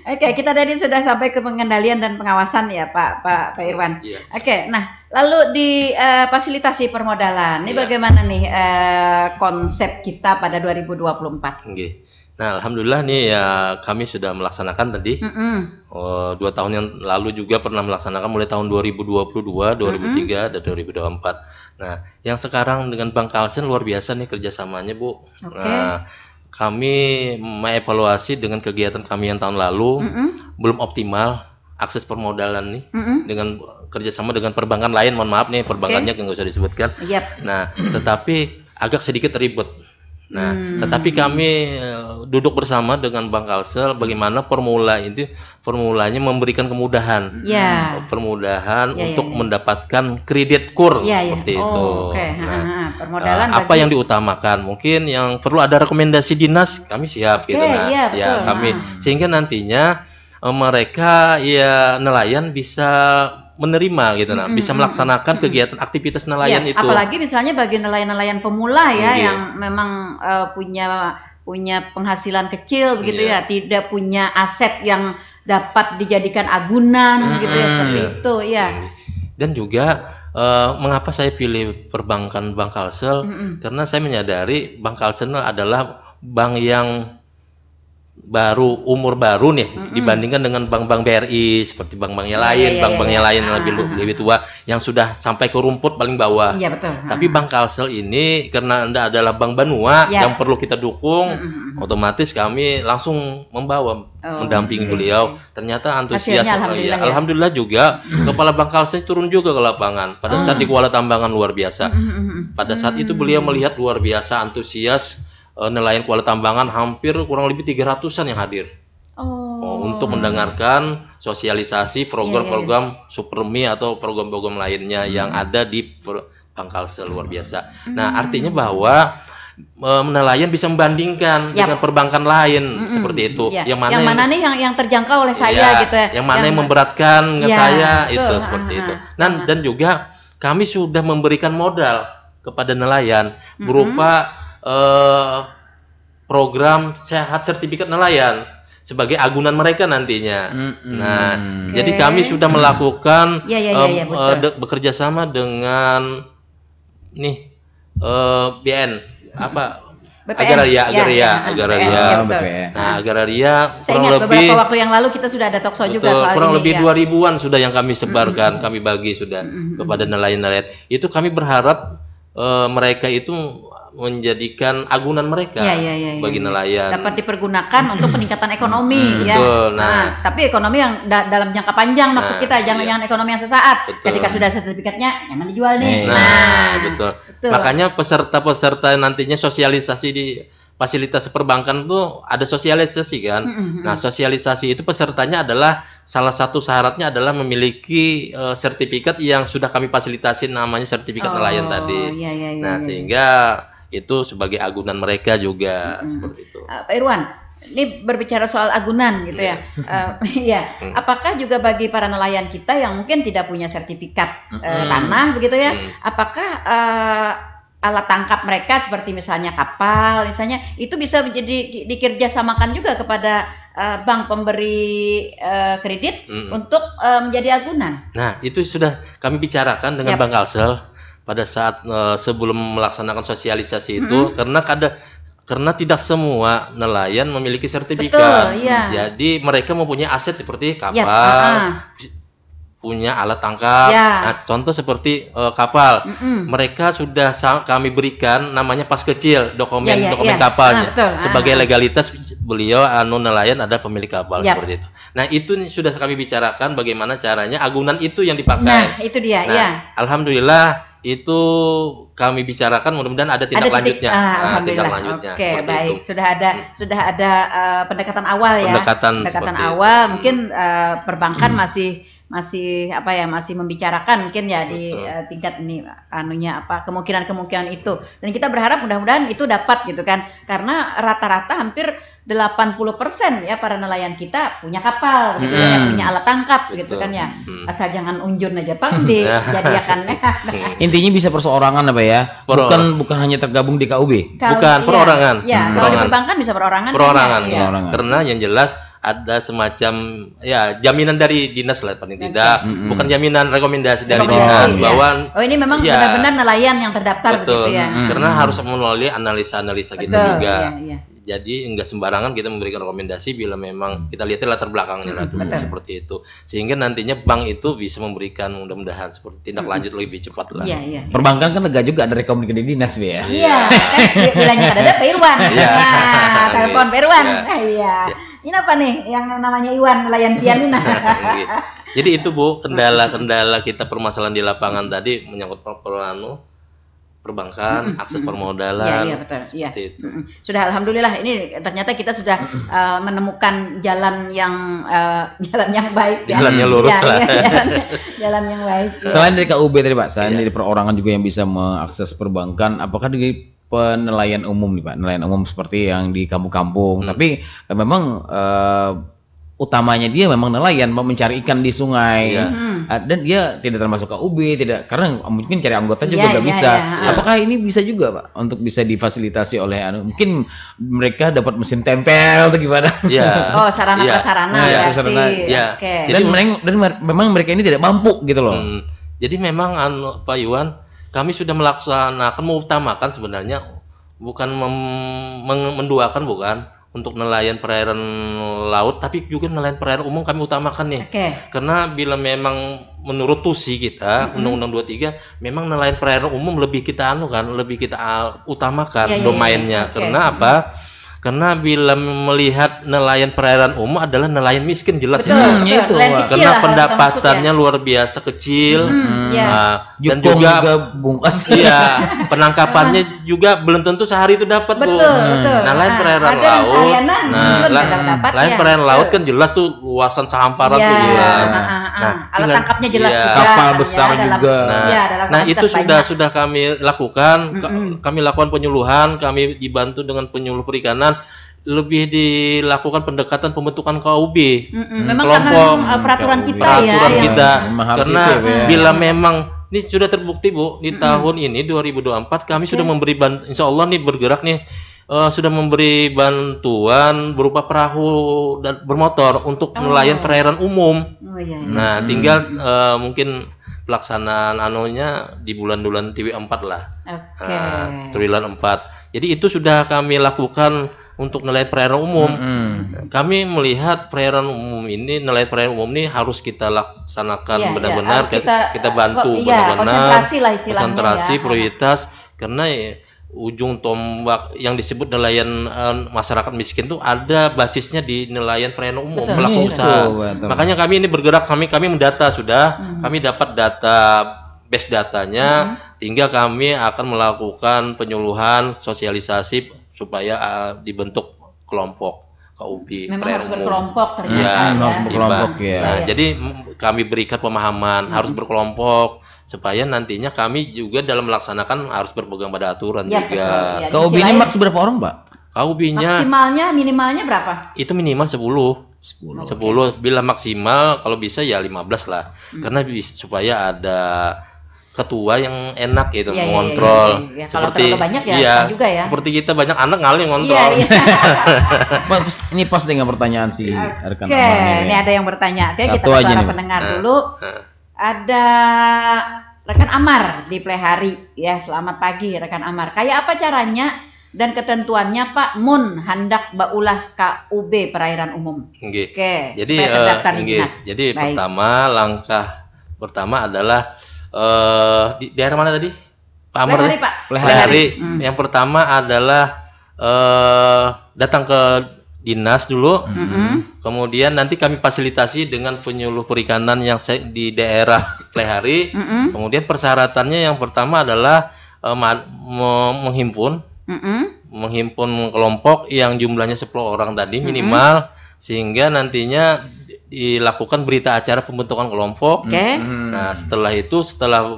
Oke, kita tadi sudah sampai ke pengendalian dan pengawasan ya Pak Irwan. Oke, nah lalu di fasilitasi permodalan ini bagaimana nih konsep kita pada 2024? Nah, alhamdulillah nih ya, kami sudah melaksanakan tadi 2 tahun yang lalu juga pernah melaksanakan mulai tahun 2022, 2003 dan 2024. Nah, yang sekarang dengan Bank Kalsen luar biasa nih kerjasamanya, Bu. Nah, kami mengevaluasi dengan kegiatan kami yang tahun lalu belum optimal akses permodalan nih dengan kerjasama dengan perbankan lain. Mohon maaf nih, perbankannya nggak usah disebutkan. Nah, tetapi agak sedikit ribet. Nah, tetapi kami duduk bersama dengan Bank Kalsel bagaimana formulanya memberikan kemudahan, untuk mendapatkan kredit kur seperti itu. Nah, permodalan apa yang diutamakan? Mungkin yang perlu ada rekomendasi dinas, kami siap gitu. Kami sehingga nantinya mereka nelayan bisa menerima gitu, nah, bisa melaksanakan kegiatan aktivitas nelayan itu. Apalagi misalnya bagi nelayan-nelayan pemula ya, yang memang punya penghasilan kecil begitu ya, tidak punya aset yang dapat dijadikan agunan gitu ya, seperti itu ya. Dan juga mengapa saya pilih perbankan Bank Kalsel? Karena saya menyadari Bank Kalsel adalah bank yang umur baru nih dibandingkan dengan bank-bank BRI seperti bank-bank yang lain, bank-bank yang lain yang lebih tua yang sudah sampai ke rumput paling bawah. Iya, betul. Tapi Bank Kalsel ini karena Anda adalah bank Banua yang perlu kita dukung, otomatis kami langsung mendampingi beliau. Ternyata antusias. Alhamdulillah juga kepala Bank Kalsel turun juga ke lapangan pada saat di Kuala Tambangan, luar biasa. Pada saat itu beliau melihat luar biasa antusias nelayan Kuala Tambangan, hampir kurang lebih 300-an yang hadir untuk mendengarkan sosialisasi program-program Supermi atau program-program lainnya yang ada di Bank Kalsel, luar biasa. Nah, artinya bahwa nelayan bisa membandingkan dengan perbankan lain seperti itu. Yang mana nih yang terjangkau oleh saya gitu ya. Yang mana yang memberatkan saya itu seperti itu. Dan juga kami sudah memberikan modal kepada nelayan berupa program sehat sertifikat nelayan sebagai agunan mereka nantinya. Nah, jadi kami sudah melakukan bekerja sama dengan BN Agraria. Nah, Agraria saya ingat beberapa waktu yang lalu kita sudah ada talkshow juga soal kurang ini. Lebih 2000-an sudah yang kami sebarkan, kami bagi sudah kepada nelayan-nelayan. Itu kami berharap mereka itu menjadikan agunan mereka bagi nelayan, dapat dipergunakan untuk peningkatan ekonomi betul. Nah, tapi ekonomi yang dalam jangka panjang maksud kita, jangan ekonomi yang sesaat. Betul. Ketika sudah sertifikatnya jangan dijual nih. Betul. Makanya peserta-peserta nantinya sosialisasi di fasilitas perbankan itu ada sosialisasi kan. Nah, sosialisasi itu pesertanya adalah salah satu syaratnya adalah memiliki sertifikat yang sudah kami fasilitasi, namanya sertifikat nelayan tadi. Nah, sehingga itu sebagai agunan mereka juga seperti itu. Pak Irwan, ini berbicara soal agunan gitu ya. Apakah juga bagi para nelayan kita yang mungkin tidak punya sertifikat tanah begitu ya, apakah alat tangkap mereka seperti misalnya kapal, misalnya itu bisa menjadi dikerjasamakan juga kepada bank pemberi kredit untuk menjadi agunan? Nah, itu sudah kami bicarakan dengan Bank Kalsel pada saat sebelum melaksanakan sosialisasi itu, karena tidak semua nelayan memiliki sertifikat. Jadi mereka mempunyai aset seperti kapal, punya alat tangkap. Nah, contoh seperti kapal, mereka sudah kami berikan namanya pas kecil, dokumen kapalnya. Sebagai legalitas beliau nelayan ada pemilik kapal seperti itu. Nah, itu sudah kami bicarakan bagaimana caranya agunan itu yang dipakai. Nah, itu dia. Alhamdulillah itu kami bicarakan, mudah-mudahan ada tindak lanjutnya. Alhamdulillah. Tindak lanjutnya. Oke, baik. Itu. Sudah ada pendekatan awal ya. Pendekatan awal, mungkin perbankan masih membicarakan mungkin ya di tingkat ini kemungkinan itu, dan kita berharap mudah-mudahan itu dapat gitu kan, karena rata-rata hampir 80% ya para nelayan kita punya kapal gitu ya, punya alat tangkap gitu kan ya, asal jangan unjun aja Pak dijadikan. Intinya bisa perseorangan apa ya, bukan hanya tergabung di KUB, bukan perorangan. Kalau di perbankan bisa perorangan. Karena yang jelas ada semacam jaminan dari dinas lah paling tidak, bukan jaminan, rekomendasi dari dinas bahwa ini memang benar-benar nelayan yang terdaftar begitu ya. Karena harus melalui analisa kita juga. Jadi enggak sembarangan kita memberikan rekomendasi bila memang kita lihat latar belakangnya lah dulu seperti itu, sehingga nantinya bank itu bisa memberikan mudah-mudahan seperti tindak lanjut lebih cepat lah. Perbankan kan lega juga ada rekomendasi dinas ya. Bilangnya ada Pak Irwan. Telepon Pak Irwan. Ini apa nih yang namanya Iwan nelayan Tian ini? Jadi itu Bu, kendala-kendala kita permasalahan di lapangan tadi menyangkut perbankan, akses permodalan. Betul. Seperti itu. Sudah alhamdulillah ini ternyata kita sudah menemukan jalan yang baik ya. Jalan yang lurus lah. Jalan yang baik. Selain dari KUB tadi Pak, selain dari perorangan juga yang bisa mengakses perbankan, apakah dari penelayan umum nih Pak, nelayan umum seperti yang di kampung-kampung, tapi memang utamanya dia memang nelayan, mau mencari ikan di sungai. Iya. Dan dia tidak termasuk KUB, tidak, karena mungkin cari anggota juga Iya, nggak iya, bisa. iya. Apakah ini bisa juga, Pak, untuk bisa difasilitasi oleh mungkin mereka dapat mesin tempel atau gimana? Iya. Oh, sarana Iya. prasarana Iya, berarti. prasarana. Iya. Oke. Jadi Memang mereka ini tidak mampu gitu loh. Jadi memang Pak Iwan, kami sudah melaksanakan, mengutamakan sebenarnya bukan menduakan, bukan untuk nelayan perairan laut, tapi juga nelayan perairan umum kami utamakan nih. Oke. Karena bila memang menurut TUSI kita, Undang-Undang 23, memang nelayan perairan umum lebih kita lebih kita utamakan Iya, iya, domainnya. iya. Oke. Karena apa? Karena bila melihat nelayan perairan umum adalah nelayan miskin, jelas Betul, itu. betul. itu, Nelayan Pak. kecil Karena lah kalau pendapatannya luar biasa kecil. Iya. Nah, dan Jukung juga bungkas. iya, penangkapannya juga belum tentu sehari itu dapat, Bu. Betul, betul. Nah, lain perairan ada yang laut. seharianan belum dapat lain ya. perairan laut kan jelas tuh luasan sahamparan Iya. tuh jelas. Alat tangkapnya jelas iya. juga. Kapal kan, besar ya, juga. dalam Nah, itu kapasitas sudah kami lakukan. Mm-mm. Kami lakukan penyuluhan, kami dibantu dengan penyuluh perikanan. Lebih dilakukan pendekatan pembentukan KUB. Memang kelompok, karena memang peraturan kita peraturan ya. kita. Memang harus Karena itu ya. bila memang ini sudah terbukti, Bu, di tahun ini 2024 kami sudah memberi insya Allah nih bergerak nih, sudah memberi bantuan berupa perahu dan bermotor untuk nelayan perairan umum. Oh iya. Nah, tinggal mungkin pelaksanaan anunya di bulan-bulan TV4 lah. Oke. Triwulan 4. Jadi itu sudah kami lakukan untuk nelayan perairan umum. Kami melihat nelayan perairan umum ini harus kita laksanakan Iya, benar-benar, harus kita bantu iya, benar-benar, konsentrasi lah istilahnya konsentrasi, ya. prioritas, karena ujung tombak yang disebut nelayan masyarakat miskin itu ada basisnya di nelayan perairan umum, Betul, pelaku iya, usaha. betul. Makanya kami ini bergerak, kami mendata sudah, kami dapat base datanya, tinggal kami akan melakukan penyuluhan, sosialisasi supaya dibentuk kelompok KUB Memang perairan harus umum. berkelompok ternyata. Iya, harus berkelompok ya. Nah, jadi kami berikan pemahaman harus berkelompok supaya nantinya kami juga dalam melaksanakan harus berpegang pada aturan Ya, juga. betul, ya. KUB-nya maks berapa orang, Pak? KUB-nya Maksimalnya, minimalnya berapa? itu minimal 10. Bila maksimal kalau bisa ya 15 lah. Karena supaya ada ketua yang enak gitu Iya, iya, mengontrol. iya. Kalau terlalu banyak ya, iya, susah juga ya. seperti kita banyak anak ngalih Iya, ngontrol. iya. Ini pas dengan pertanyaan si rekan Oke, Amang ini ada yang bertanya. Oke, kita Satu ke aja suara nih. pendengar dulu. Ada rekan Amar di Plehari. Ya, selamat pagi rekan Amar. Kayak apa caranya dan ketentuannya Pak Mun hendak baulah KUB perairan umum? Nggih. Oke, Jadi supaya terdaftar di nggih. dinas. Jadi Baik. langkah pertama adalah di daerah mana tadi? Pak Amar Plehari, tadi? Pak. Plehari. Yang pertama adalah datang ke dinas dulu. Kemudian nanti kami fasilitasi dengan penyuluh perikanan yang di daerah Plehari. Kemudian persyaratannya yang pertama adalah menghimpun kelompok yang jumlahnya 10 orang tadi minimal, sehingga nantinya dilakukan berita acara pembentukan kelompok. Oke. Nah, setelah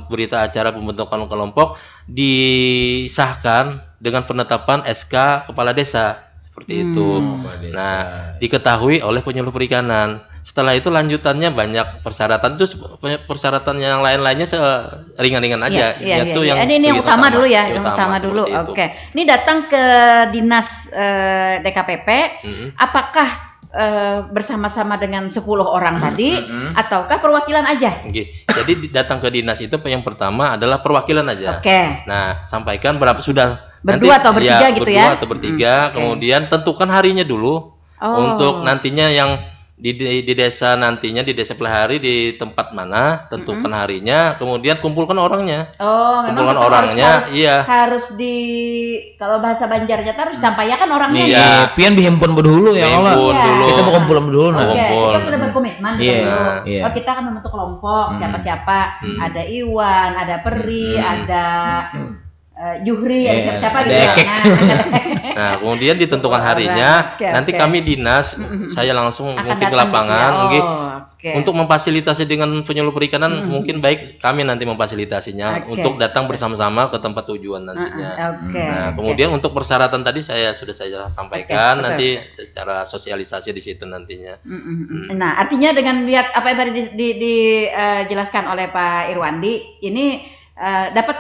berita acara pembentukan kelompok disahkan dengan penetapan SK kepala desa seperti itu. Nah, diketahui oleh penyuluh perikanan. Setelah itu lanjutannya banyak persyaratan, itu persyaratan yang lain-lainnya ringan-ringan aja. Iya. Yaitu yang Ini yang utama dulu ya, yang utama dulu. seperti itu. Oke. Ini datang ke dinas DKPP. Apakah bersama-sama dengan 10 orang tadi, ataukah perwakilan aja? Oke. Jadi datang ke dinas itu yang pertama adalah perwakilan aja. Oke. Nah, sampaikan berapa sudah Berdua atau bertiga gitu ya? Berdua atau bertiga. Kemudian tentukan harinya dulu untuk nantinya yang di desa nantinya di desa Plehari di tempat mana, tentukan harinya, kemudian kumpulkan orangnya. Oh, kumpulkan memang orangnya, iya. Harus kalau bahasa Banjarnya harus disampaikan orangnya. Iya. ya? Pian dihimpun dulu ya Allah. Dihimpun Iya. dulu. Kita mau kumpulan dulu nah. Oke, Kumpul. kita sudah berkomitmen Iya, dulu. iya. Oh, kita akan membentuk kelompok siapa-siapa. Ada Iwan, ada Peri, ada Juhri, ada siapa-siapa ada gitu. ekek. Nah, kemudian ditentukan harinya, nanti kami dinas, saya langsung Akan mungkin ke datang lapangan, gitu ya. mungkin Oke. untuk memfasilitasi dengan penyuluh perikanan, mungkin baik kami nanti memfasilitasinya untuk datang bersama-sama ke tempat tujuan nantinya. Nah, kemudian untuk persyaratan tadi sudah saya sampaikan, betul. nanti secara sosialisasi di situ nantinya. Nah, artinya dengan lihat apa yang tadi dijelaskan oleh Pak Irwandi, ini dapat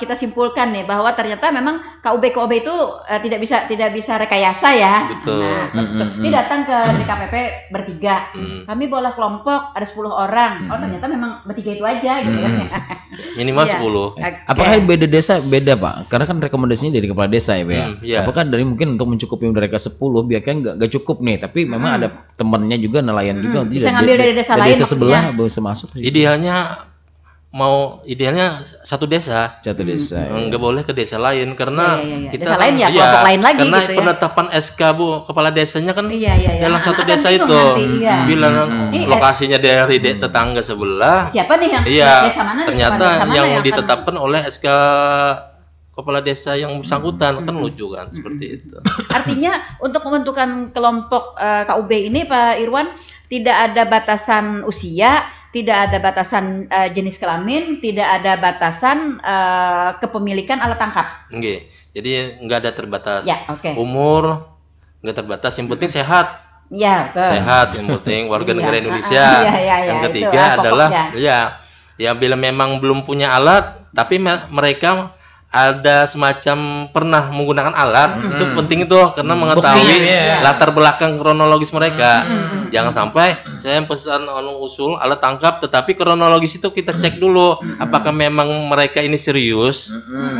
kita simpulkan nih bahwa ternyata memang KUB itu tidak bisa rekayasa ya. Betul. Nah, ini datang ke DKPP bertiga. Kami bola kelompok ada 10 orang. Oh, ternyata memang bertiga itu aja gitu ya. Minimal Iya. 10. Apakah beda desa beda Pak? Karena kan rekomendasinya dari kepala desa ya Pak ya. Iya. Apakah dari mungkin untuk mencukupi mereka 10 biar kan nggak cukup nih, tapi memang ada temannya juga nelayan juga. Bisa ngambil dari desa lain sebelah maksudnya. bisa masuk. Idealnya satu desa. Satu desa. Nggak boleh ke desa lain karena Iya. kita Desa lain ya, kelompok lain lagi karena gitu ya. penetapan SK Bu kepala desanya kan Iya. dalam satu Akan desa bingung itu nanti, iya. bilang Ini, lokasinya dari tetangga sebelah. Siapa nih yang Iya, desa mana nih? ternyata Desa mana yang akan- ditetapkan oleh SK kepala desa yang bersangkutan kan lucu kan seperti itu. Artinya untuk pembentukan kelompok KUB ini Pak Irwan tidak ada batasan usia, tidak ada batasan jenis kelamin, tidak ada batasan kepemilikan alat tangkap. Oke. Jadi nggak ada terbatas Ya, oke. umur, nggak terbatas, yang penting sehat. Ya, betul. Sehat, yang penting warga Iya. negara Indonesia. Iya, Yang itu ketiga adalah pokoknya. ya bila memang belum punya alat tapi mereka ada semacam pernah menggunakan alat, itu penting itu karena mengetahui Buktinya, latar belakang kronologis mereka. Jangan sampai saya pesan usul alat tangkap tetapi kronologis itu kita cek dulu apakah memang mereka ini serius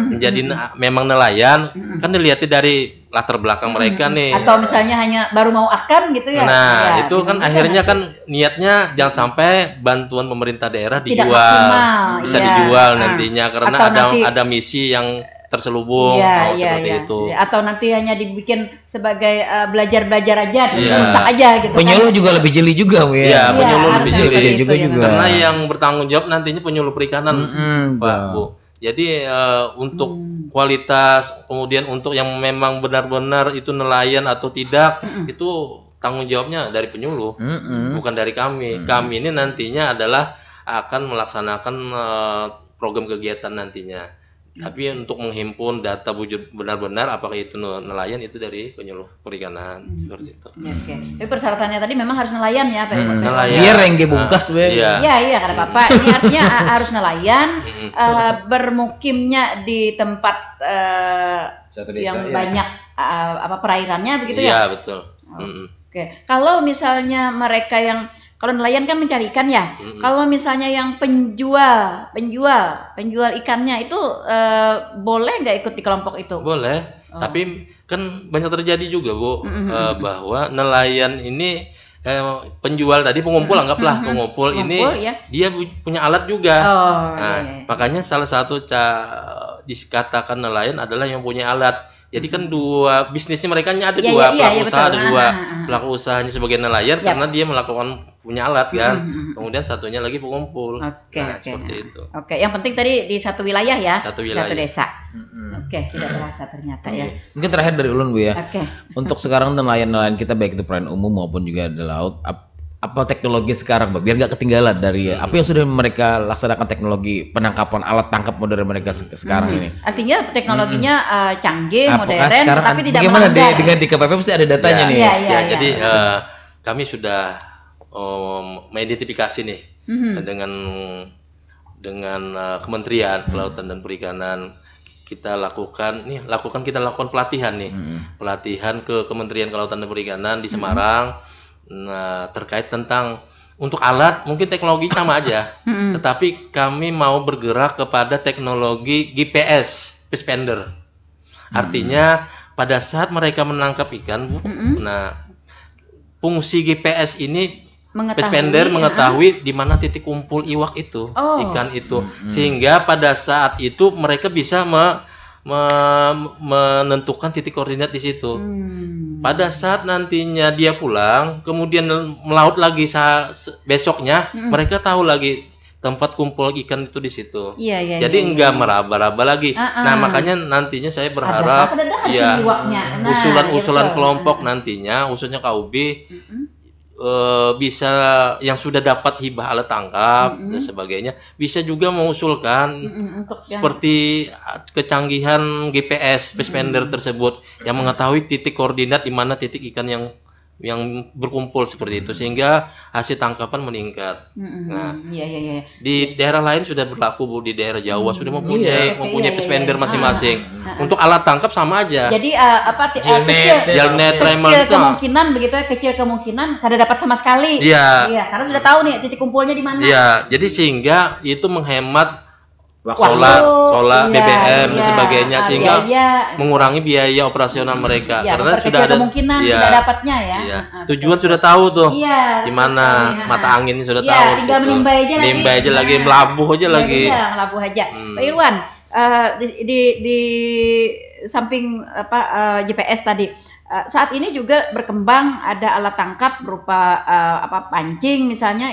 menjadi memang nelayan, kan dilihatnya dari latar belakang mereka nih. Atau misalnya hanya baru mau akan gitu ya. Nah, Ya, itu kan bingung juga akhirnya nanti. kan niatnya jangan sampai bantuan pemerintah daerah Tidak dijual. maksimal, Bisa iya. dijual nantinya karena Atau nanti- ada misi yang terselubung seperti itu. Atau nanti hanya dibikin sebagai belajar-belajar aja, Iya. rusak aja gitu Penyuluh kan. juga lebih jeli juga Bu ya. Iya, penyuluh lebih harusnya jeli. seperti itu juga ya, juga. memang. Karena yang bertanggung jawab nantinya penyuluh perikanan, Pak Pak. Bu. Jadi untuk kualitas, kemudian untuk yang memang benar-benar itu nelayan atau tidak, itu tanggung jawabnya dari penyuluh, bukan dari kami. Kami ini nantinya adalah akan melaksanakan program kegiatan nantinya. Tapi untuk menghimpun data wujud benar-benar apakah itu nelayan itu dari penyuluh perikanan seperti itu. Oke. Tapi persyaratannya tadi memang harus nelayan ya, Pak. Nelayan. Biar rengge bungkas Bu. Iya. Iya, karena Bapak ini artinya harus nelayan, bermukimnya di tempat Satu yang ya. banyak perairannya begitu Iya, ya. betul. Oke. Kalau misalnya mereka yang kalau nelayan kan mencari ikan ya. Kalau misalnya yang penjual ikannya itu boleh nggak ikut di kelompok itu? Boleh, tapi kan banyak terjadi juga Bu, bahwa nelayan ini penjual tadi pengumpul anggaplah pengumpul ini ya. dia punya alat juga. Nah, Iya. makanya salah satu dikatakan nelayan adalah yang punya alat. Jadi kan dua bisnisnya mereka ada dua pelaku usaha, ada dua pelaku usahanya sebagai nelayan karena dia melakukan punya alat kan. Kemudian satunya lagi pengumpul. Seperti itu. Oke, yang penting tadi di satu wilayah ya, Satu wilayah. satu desa. Oke, tidak terasa ternyata ya. Mungkin terakhir dari Ulun Bu ya. Oke. Untuk sekarang nelayan-nelayan kita baik itu perairan umum maupun juga di laut, apa teknologi sekarang Mbak biar nggak ketinggalan dari apa yang sudah mereka laksanakan teknologi penangkapan alat tangkap modern mereka sekarang ini. Artinya teknologinya canggih, Apakah modern, sekarang tapi tidak bagaimana melanggar. dengan di KPP pasti ada datanya nih. Iya. Jadi kami sudah mengidentifikasi nih dengan Kementerian Kelautan dan Perikanan. Kita lakukan pelatihan nih, pelatihan ke Kementerian Kelautan dan Perikanan di Semarang. Nah, terkait tentang untuk alat mungkin teknologi sama aja, tetapi kami mau bergerak kepada teknologi GPS, fish finder. Artinya pada saat mereka menangkap ikan, Bu, nah fungsi GPS ini fish finder mengetahui di mana titik kumpul iwak itu, ikan itu, sehingga pada saat itu mereka bisa menentukan titik koordinat di situ. Pada saat nantinya dia pulang, kemudian melaut lagi besoknya, mereka tahu lagi tempat kumpul ikan itu di situ. Iya, iya, Jadi iya, enggak iya. meraba-raba lagi. Nah, makanya nantinya saya berharap Ada ya jiwanya. Nah, usulan-usulan betul. kelompok nantinya khususnya KUB bisa yang sudah dapat hibah alat tangkap dan sebagainya bisa juga mengusulkan Untuk yang seperti kecanggihan GPS Pathfinder tersebut yang mengetahui titik koordinat di mana titik ikan yang berkumpul seperti itu sehingga hasil tangkapan meningkat. Nah, iya, iya, iya. di daerah lain sudah berlaku Bu, di daerah Jawa sudah mempunyai Iya, Pathfinder iya. masing-masing. Untuk alat tangkap sama aja. Jadi Jalnet, Raymond kecil kemungkinan begitu ya, kecil kemungkinan kada dapat sama sekali. Iya. Iya, karena sudah tahu nih titik kumpulnya di mana. Iya, jadi sehingga itu menghemat Waktu. solar, BBM dan sebagainya sehingga biaya, mengurangi biaya operasional mereka ya, karena sudah ada kemungkinan iya, tidak dapatnya ya. iya. Tujuan sudah tahu tuh. Iya, Di mana mata anginnya sudah iya, tahu. tinggal gitu. menimba aja lagi. Nimba aja lagi, melabuh aja lagi. Iya, melabuh aja. Pak Irwan, di samping GPS tadi, saat ini juga berkembang ada alat tangkap berupa pancing misalnya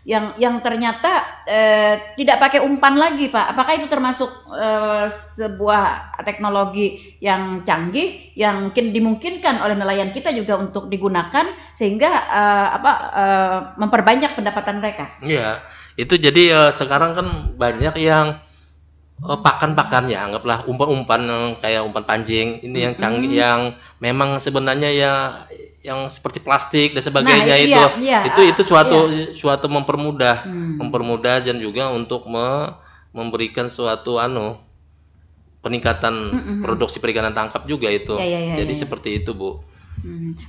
yang ternyata tidak pakai umpan lagi, Pak. Apakah itu termasuk sebuah teknologi yang canggih yang mungkin dimungkinkan oleh nelayan kita juga untuk digunakan sehingga memperbanyak pendapatan mereka? Iya, itu jadi sekarang kan banyak yang pakan-pakannya, anggaplah umpan-umpan kayak umpan pancing ini yang canggih yang memang sebenarnya yang seperti plastik dan sebagainya itu suatu mempermudah dan juga untuk memberikan suatu peningkatan produksi perikanan tangkap juga itu. Jadi seperti itu, Bu.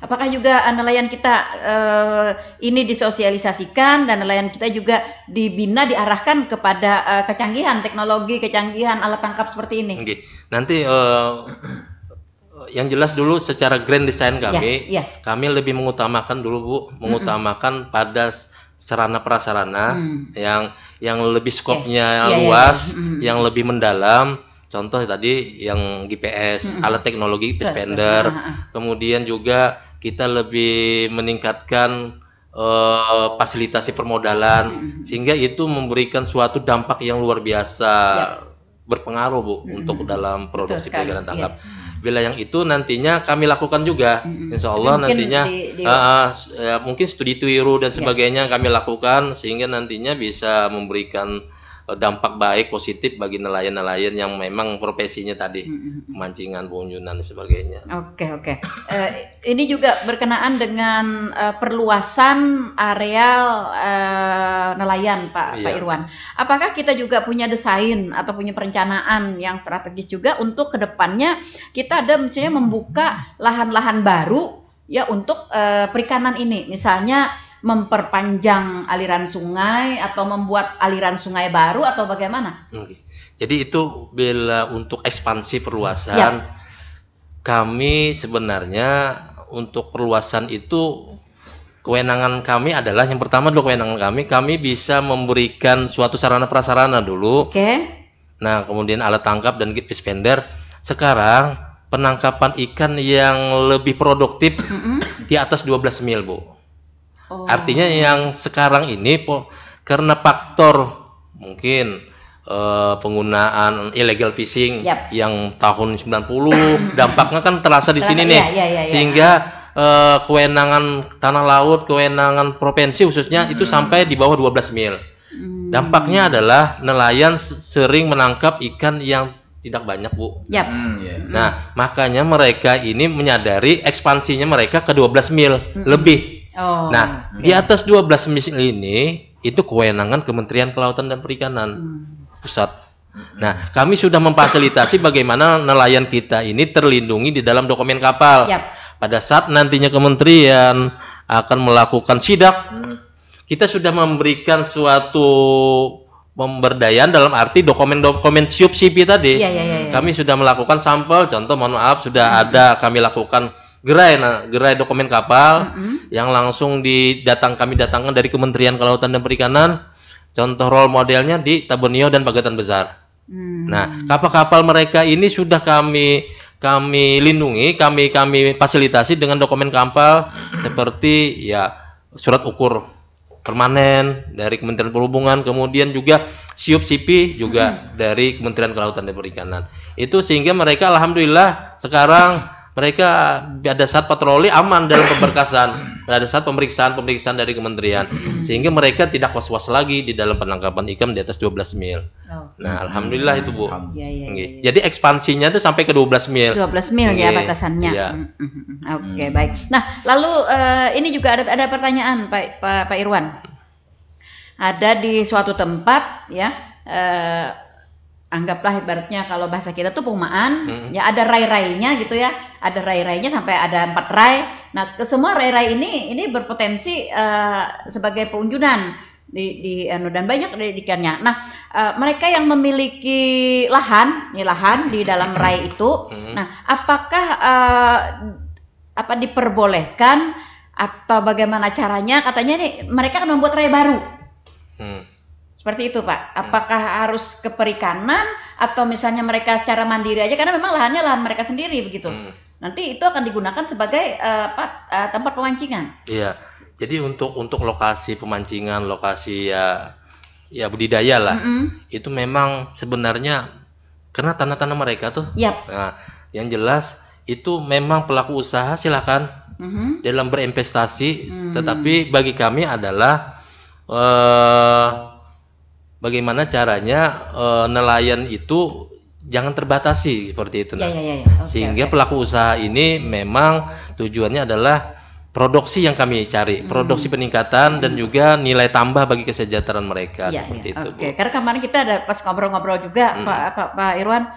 Apakah juga nelayan kita ini disosialisasikan dan nelayan kita juga dibina, diarahkan kepada kecanggihan teknologi, kecanggihan alat tangkap seperti ini? Okay. Nanti yang jelas dulu secara grand design kami lebih mengutamakan dulu Bu, mengutamakan pada sarana prasarana yang lebih skopnya luas, yang lebih mendalam. Contoh tadi yang GPS, alat teknologi Pathfinder. Kemudian juga kita lebih meningkatkan fasilitasi permodalan sehingga itu memberikan suatu dampak yang luar biasa berpengaruh Bu untuk dalam produksi perikanan tangkap. Bila yang itu nantinya kami lakukan juga, insya Allah nantinya mungkin studi tiru dan sebagainya kami lakukan sehingga nantinya bisa memberikan dampak baik positif bagi nelayan-nelayan yang memang profesinya tadi pemancingan, pengunjunan dan sebagainya. Oke. Ini juga berkenaan dengan perluasan areal nelayan, Pak Irwan. Apakah kita juga punya desain atau punya perencanaan yang strategis juga untuk kedepannya kita ada misalnya membuka lahan-lahan baru ya untuk perikanan ini, misalnya memperpanjang aliran sungai atau membuat aliran sungai baru atau bagaimana? Jadi itu bila untuk ekspansi perluasan, kami sebenarnya untuk perluasan itu kewenangan kami adalah yang pertama dulu kewenangan kami bisa memberikan suatu sarana prasarana dulu. Nah kemudian alat tangkap dan Pathfinder. Sekarang penangkapan ikan yang lebih produktif di atas 12 mil Bu. Artinya yang sekarang ini karena faktor mungkin penggunaan illegal fishing yang tahun 90 dampaknya kan terasa di sini nih. Sehingga kewenangan tanah laut, kewenangan provinsi khususnya itu sampai di bawah 12 mil. Dampaknya adalah nelayan sering menangkap ikan yang tidak banyak Bu. Nah makanya mereka ini menyadari ekspansinya mereka ke 12 mil lebih. Di atas 12 mil ini itu kewenangan Kementerian Kelautan dan Perikanan pusat. Nah, kami sudah memfasilitasi bagaimana nelayan kita ini terlindungi di dalam dokumen kapal. Pada saat nantinya kementerian akan melakukan sidak, kita sudah memberikan suatu pemberdayaan dalam arti dokumen-dokumen subsidi tadi. Kami sudah melakukan sampel, contoh mohon maaf sudah ada kami lakukan gerai dokumen kapal yang langsung kami datangkan dari Kementerian Kelautan dan Perikanan. Contoh role modelnya di Tabunio dan Pagatan Besar. Nah, kapal-kapal mereka ini sudah kami lindungi, kami fasilitasi dengan dokumen kapal seperti surat ukur permanen dari Kementerian Perhubungan, kemudian juga SIUP-SIPI juga dari Kementerian Kelautan dan Perikanan. Itu sehingga mereka alhamdulillah sekarang mereka pada saat patroli aman dalam pemberkasan, pada saat pemeriksaan dari kementerian, sehingga mereka tidak was-was lagi di dalam penangkapan ikan di atas 12 mil. Nah, alhamdulillah itu Bu. Ya. Jadi ekspansinya itu sampai ke 12 mil. 12 mil ya batasannya. Ya. Oke, baik. Nah, lalu ini juga ada pertanyaan Pak Irwan. Ada di suatu tempat ya, anggaplah ibaratnya kalau bahasa kita tuh perumahan, ya ada ray-raynya gitu ya, ada ray-raynya sampai ada 4 ray. Nah, semua ray-ray ini berpotensi sebagai peunjunan dan banyak ikannya. Nah, mereka yang memiliki lahan di dalam ray itu, nah apakah diperbolehkan atau bagaimana caranya? Katanya nih mereka akan membuat ray baru. Seperti itu Pak, apakah harus ke perikanan atau misalnya mereka secara mandiri aja karena memang lahannya lahan mereka sendiri begitu. Nanti itu akan digunakan sebagai tempat pemancingan. Iya, jadi untuk lokasi pemancingan, lokasi ya budidaya lah, itu memang sebenarnya karena tanah-tanah mereka tuh. Nah, yang jelas itu memang pelaku usaha silakan dalam berinvestasi, tetapi bagi kami adalah bagaimana caranya nelayan itu jangan terbatasi seperti itu, sehingga pelaku usaha ini memang tujuannya adalah produksi yang kami cari, produksi peningkatan dan juga nilai tambah bagi kesejahteraan mereka seperti itu. Oke, karena kemarin kita ada pas ngobrol-ngobrol juga Pak Irwan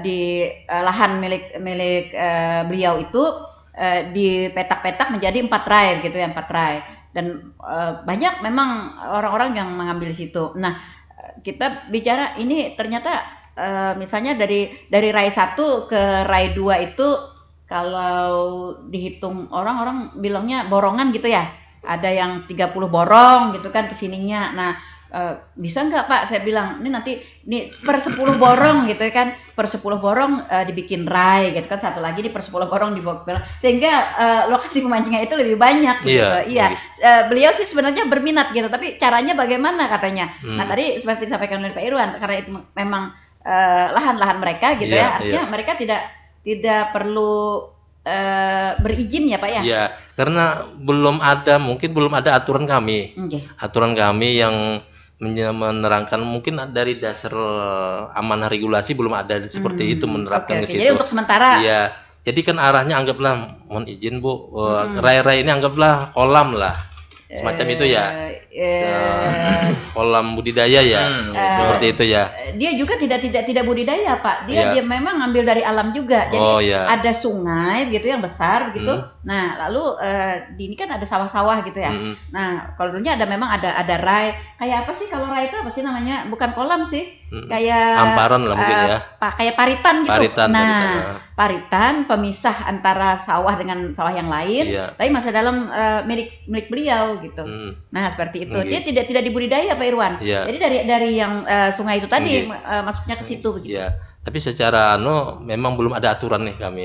di lahan milik beliau itu dipetak-petak menjadi 4 ray gitu ya, 4 ray. Dan banyak memang orang-orang yang mengambil situ. Nah, kita bicara ini ternyata misalnya dari ray 1 ke ray 2 itu kalau dihitung orang-orang bilangnya borongan gitu ya. Ada yang 30 borong gitu kan kesininya. Nah, bisa nggak Pak? Saya bilang ini per 10 borong gitu kan, per 10 borong dibikin ray gitu kan, satu lagi di per 10 borong dibawa sehingga lokasi pemancingan itu lebih banyak gitu. Iya. Beliau sih sebenarnya berminat gitu, tapi caranya bagaimana katanya. Nah, tadi seperti disampaikan oleh Pak Irwan, karena itu memang lahan-lahan mereka gitu ya, artinya mereka tidak perlu berizin ya Pak ya? Iya, karena mungkin belum ada aturan kami. Aturan kami yang menerangkan mungkin dari dasar amanah regulasi belum ada seperti itu menerapkan ke situ. Jadi untuk sementara. Iya. Jadi kan arahnya anggaplah mohon izin Bu, ray-ray ini anggaplah kolam lah. Semacam itu ya. Kolam budidaya ya. Seperti itu ya. Dia juga tidak budidaya Pak. Dia memang ngambil dari alam juga. Jadi ada sungai gitu yang besar gitu. Nah, lalu di ini kan ada sawah-sawah gitu ya. Nah, kalau dulunya memang ada ray. Kayak apa sih kalau ray itu apa sih namanya? Bukan kolam sih. Kayak hamparan lah mungkin ya. Kayak paritan gitu. Paritan pemisah antara sawah dengan sawah yang lain, tapi masih dalam milik beliau gitu. Nah, seperti itu. Dia tidak dibudidaya Pak Irwan. Jadi dari yang sungai itu tadi masuknya ke situ begitu. Tapi secara memang belum ada aturan nih kami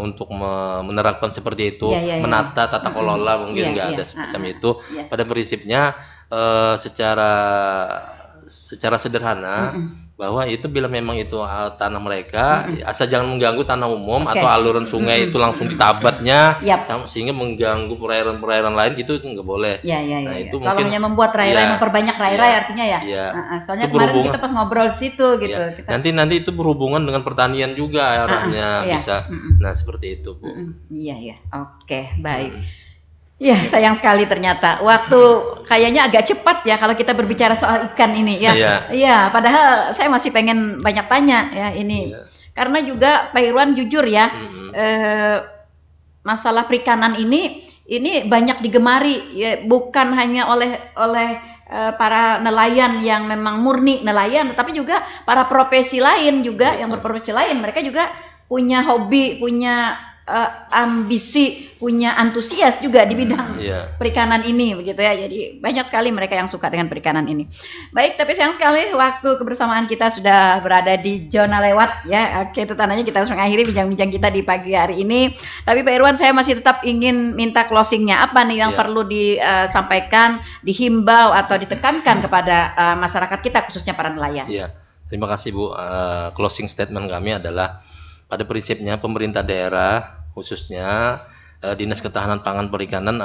untuk menerapkan seperti itu, menata tata kelola mungkin nggak ada semacam itu. Pada prinsipnya secara sederhana bahwa itu bila memang itu tanah mereka, asal jangan mengganggu tanah umum atau aliran sungai itu langsung ditabatnya sehingga mengganggu perairan-perairan lain, itu nggak boleh. Nah, itu kalau hanya membuat ray-ray, memperbanyak ray-ray artinya ya. Soalnya itu kemarin kita pas ngobrol di situ gitu. Nanti itu berhubungan dengan pertanian juga arahnya bisa. Nah, seperti itu Bu. Iya. Oke, baik. Ya, sayang sekali ternyata waktu kayaknya agak cepat ya kalau kita berbicara soal ikan ini ya. Iya, padahal saya masih pengen banyak tanya ya ini. Karena juga Pak Irwan jujur ya, masalah perikanan ini banyak digemari ya, bukan hanya oleh para nelayan yang memang murni nelayan, tetapi juga para profesi lain juga yang berprofesi lain, mereka juga punya hobi, punya ambisi, punya antusias juga di bidang Iya. perikanan ini begitu ya. Jadi banyak sekali mereka yang suka dengan perikanan ini. Baik, tapi sayang sekali waktu kebersamaan kita sudah berada di zona lewat ya. Oke, itu tandanya kita harus mengakhiri bincang-bincang kita di pagi hari ini. Tapi Pak Irwan, saya masih tetap ingin minta closingnya. Apa nih yang perlu disampaikan, dihimbau atau ditekankan kepada masyarakat kita khususnya para nelayan? Iya. Terima kasih Bu. Closing statement kami adalah pada prinsipnya pemerintah daerah khususnya Dinas Ketahanan Pangan Perikanan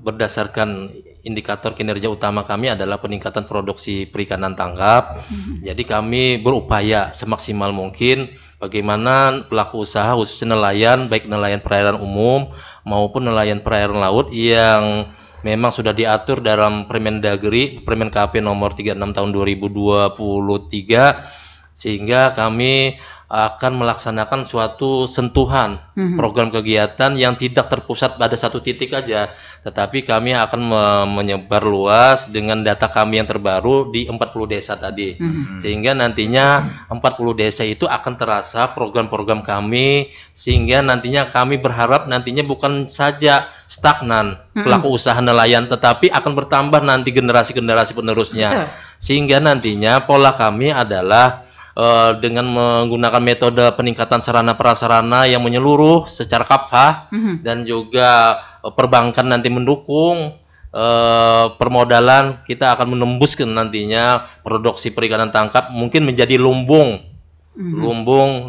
berdasarkan indikator kinerja utama kami adalah peningkatan produksi perikanan tangkap. Jadi kami berupaya semaksimal mungkin bagaimana pelaku usaha khususnya nelayan, baik nelayan perairan umum maupun nelayan perairan laut yang memang sudah diatur dalam Permendagri, Permen KP nomor 36 tahun 2023, sehingga kami akan melaksanakan suatu sentuhan program kegiatan yang tidak terpusat pada satu titik aja, tetapi kami akan menyebar luas dengan data kami yang terbaru di 40 desa tadi, sehingga nantinya 40 desa itu akan terasa program-program kami, sehingga nantinya kami berharap nantinya bukan saja stagnan pelaku usaha nelayan, tetapi akan bertambah nanti generasi-generasi penerusnya. Sehingga nantinya pola kami adalah dengan menggunakan metode peningkatan sarana prasarana yang menyeluruh secara kafah, dan juga perbankan nanti mendukung permodalan, kita akan menembuskan nantinya produksi perikanan tangkap mungkin menjadi lumbung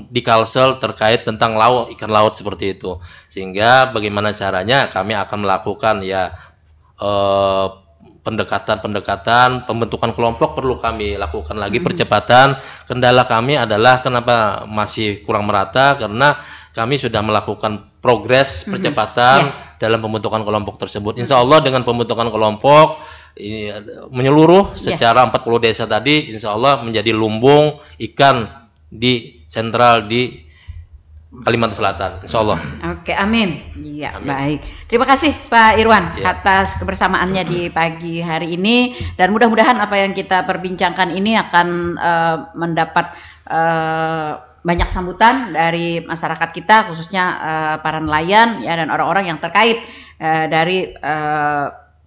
di Kalsel terkait tentang laut, ikan laut seperti itu. Sehingga bagaimana caranya kami akan melakukan pendekatan, pembentukan kelompok perlu kami lakukan lagi percepatan. Kendala kami adalah kenapa masih kurang merata, karena kami sudah melakukan progres percepatan dalam pembentukan kelompok tersebut. Insya Allah dengan pembentukan kelompok ini menyeluruh secara 40 desa tadi, insya Allah menjadi lumbung ikan di sentral di Kalimantan Selatan, insya Allah. Oke, amin. Iya, baik. Terima kasih Pak Irwan atas kebersamaannya di pagi hari ini, dan mudah-mudahan apa yang kita perbincangkan ini akan mendapat banyak sambutan dari masyarakat kita, khususnya para nelayan ya, dan orang-orang yang terkait dari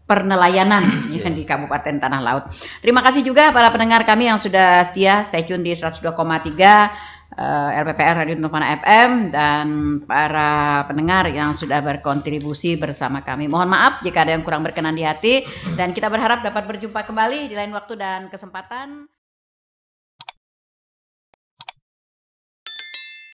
pernelayanan di Kabupaten Tanah Laut. Terima kasih juga para pendengar kami yang sudah setia stay tune di 102,3 RPPR Radio Nufana FM, dan para pendengar yang sudah berkontribusi bersama kami. Mohon maaf jika ada yang kurang berkenan di hati, dan kita berharap dapat berjumpa kembali di lain waktu dan kesempatan.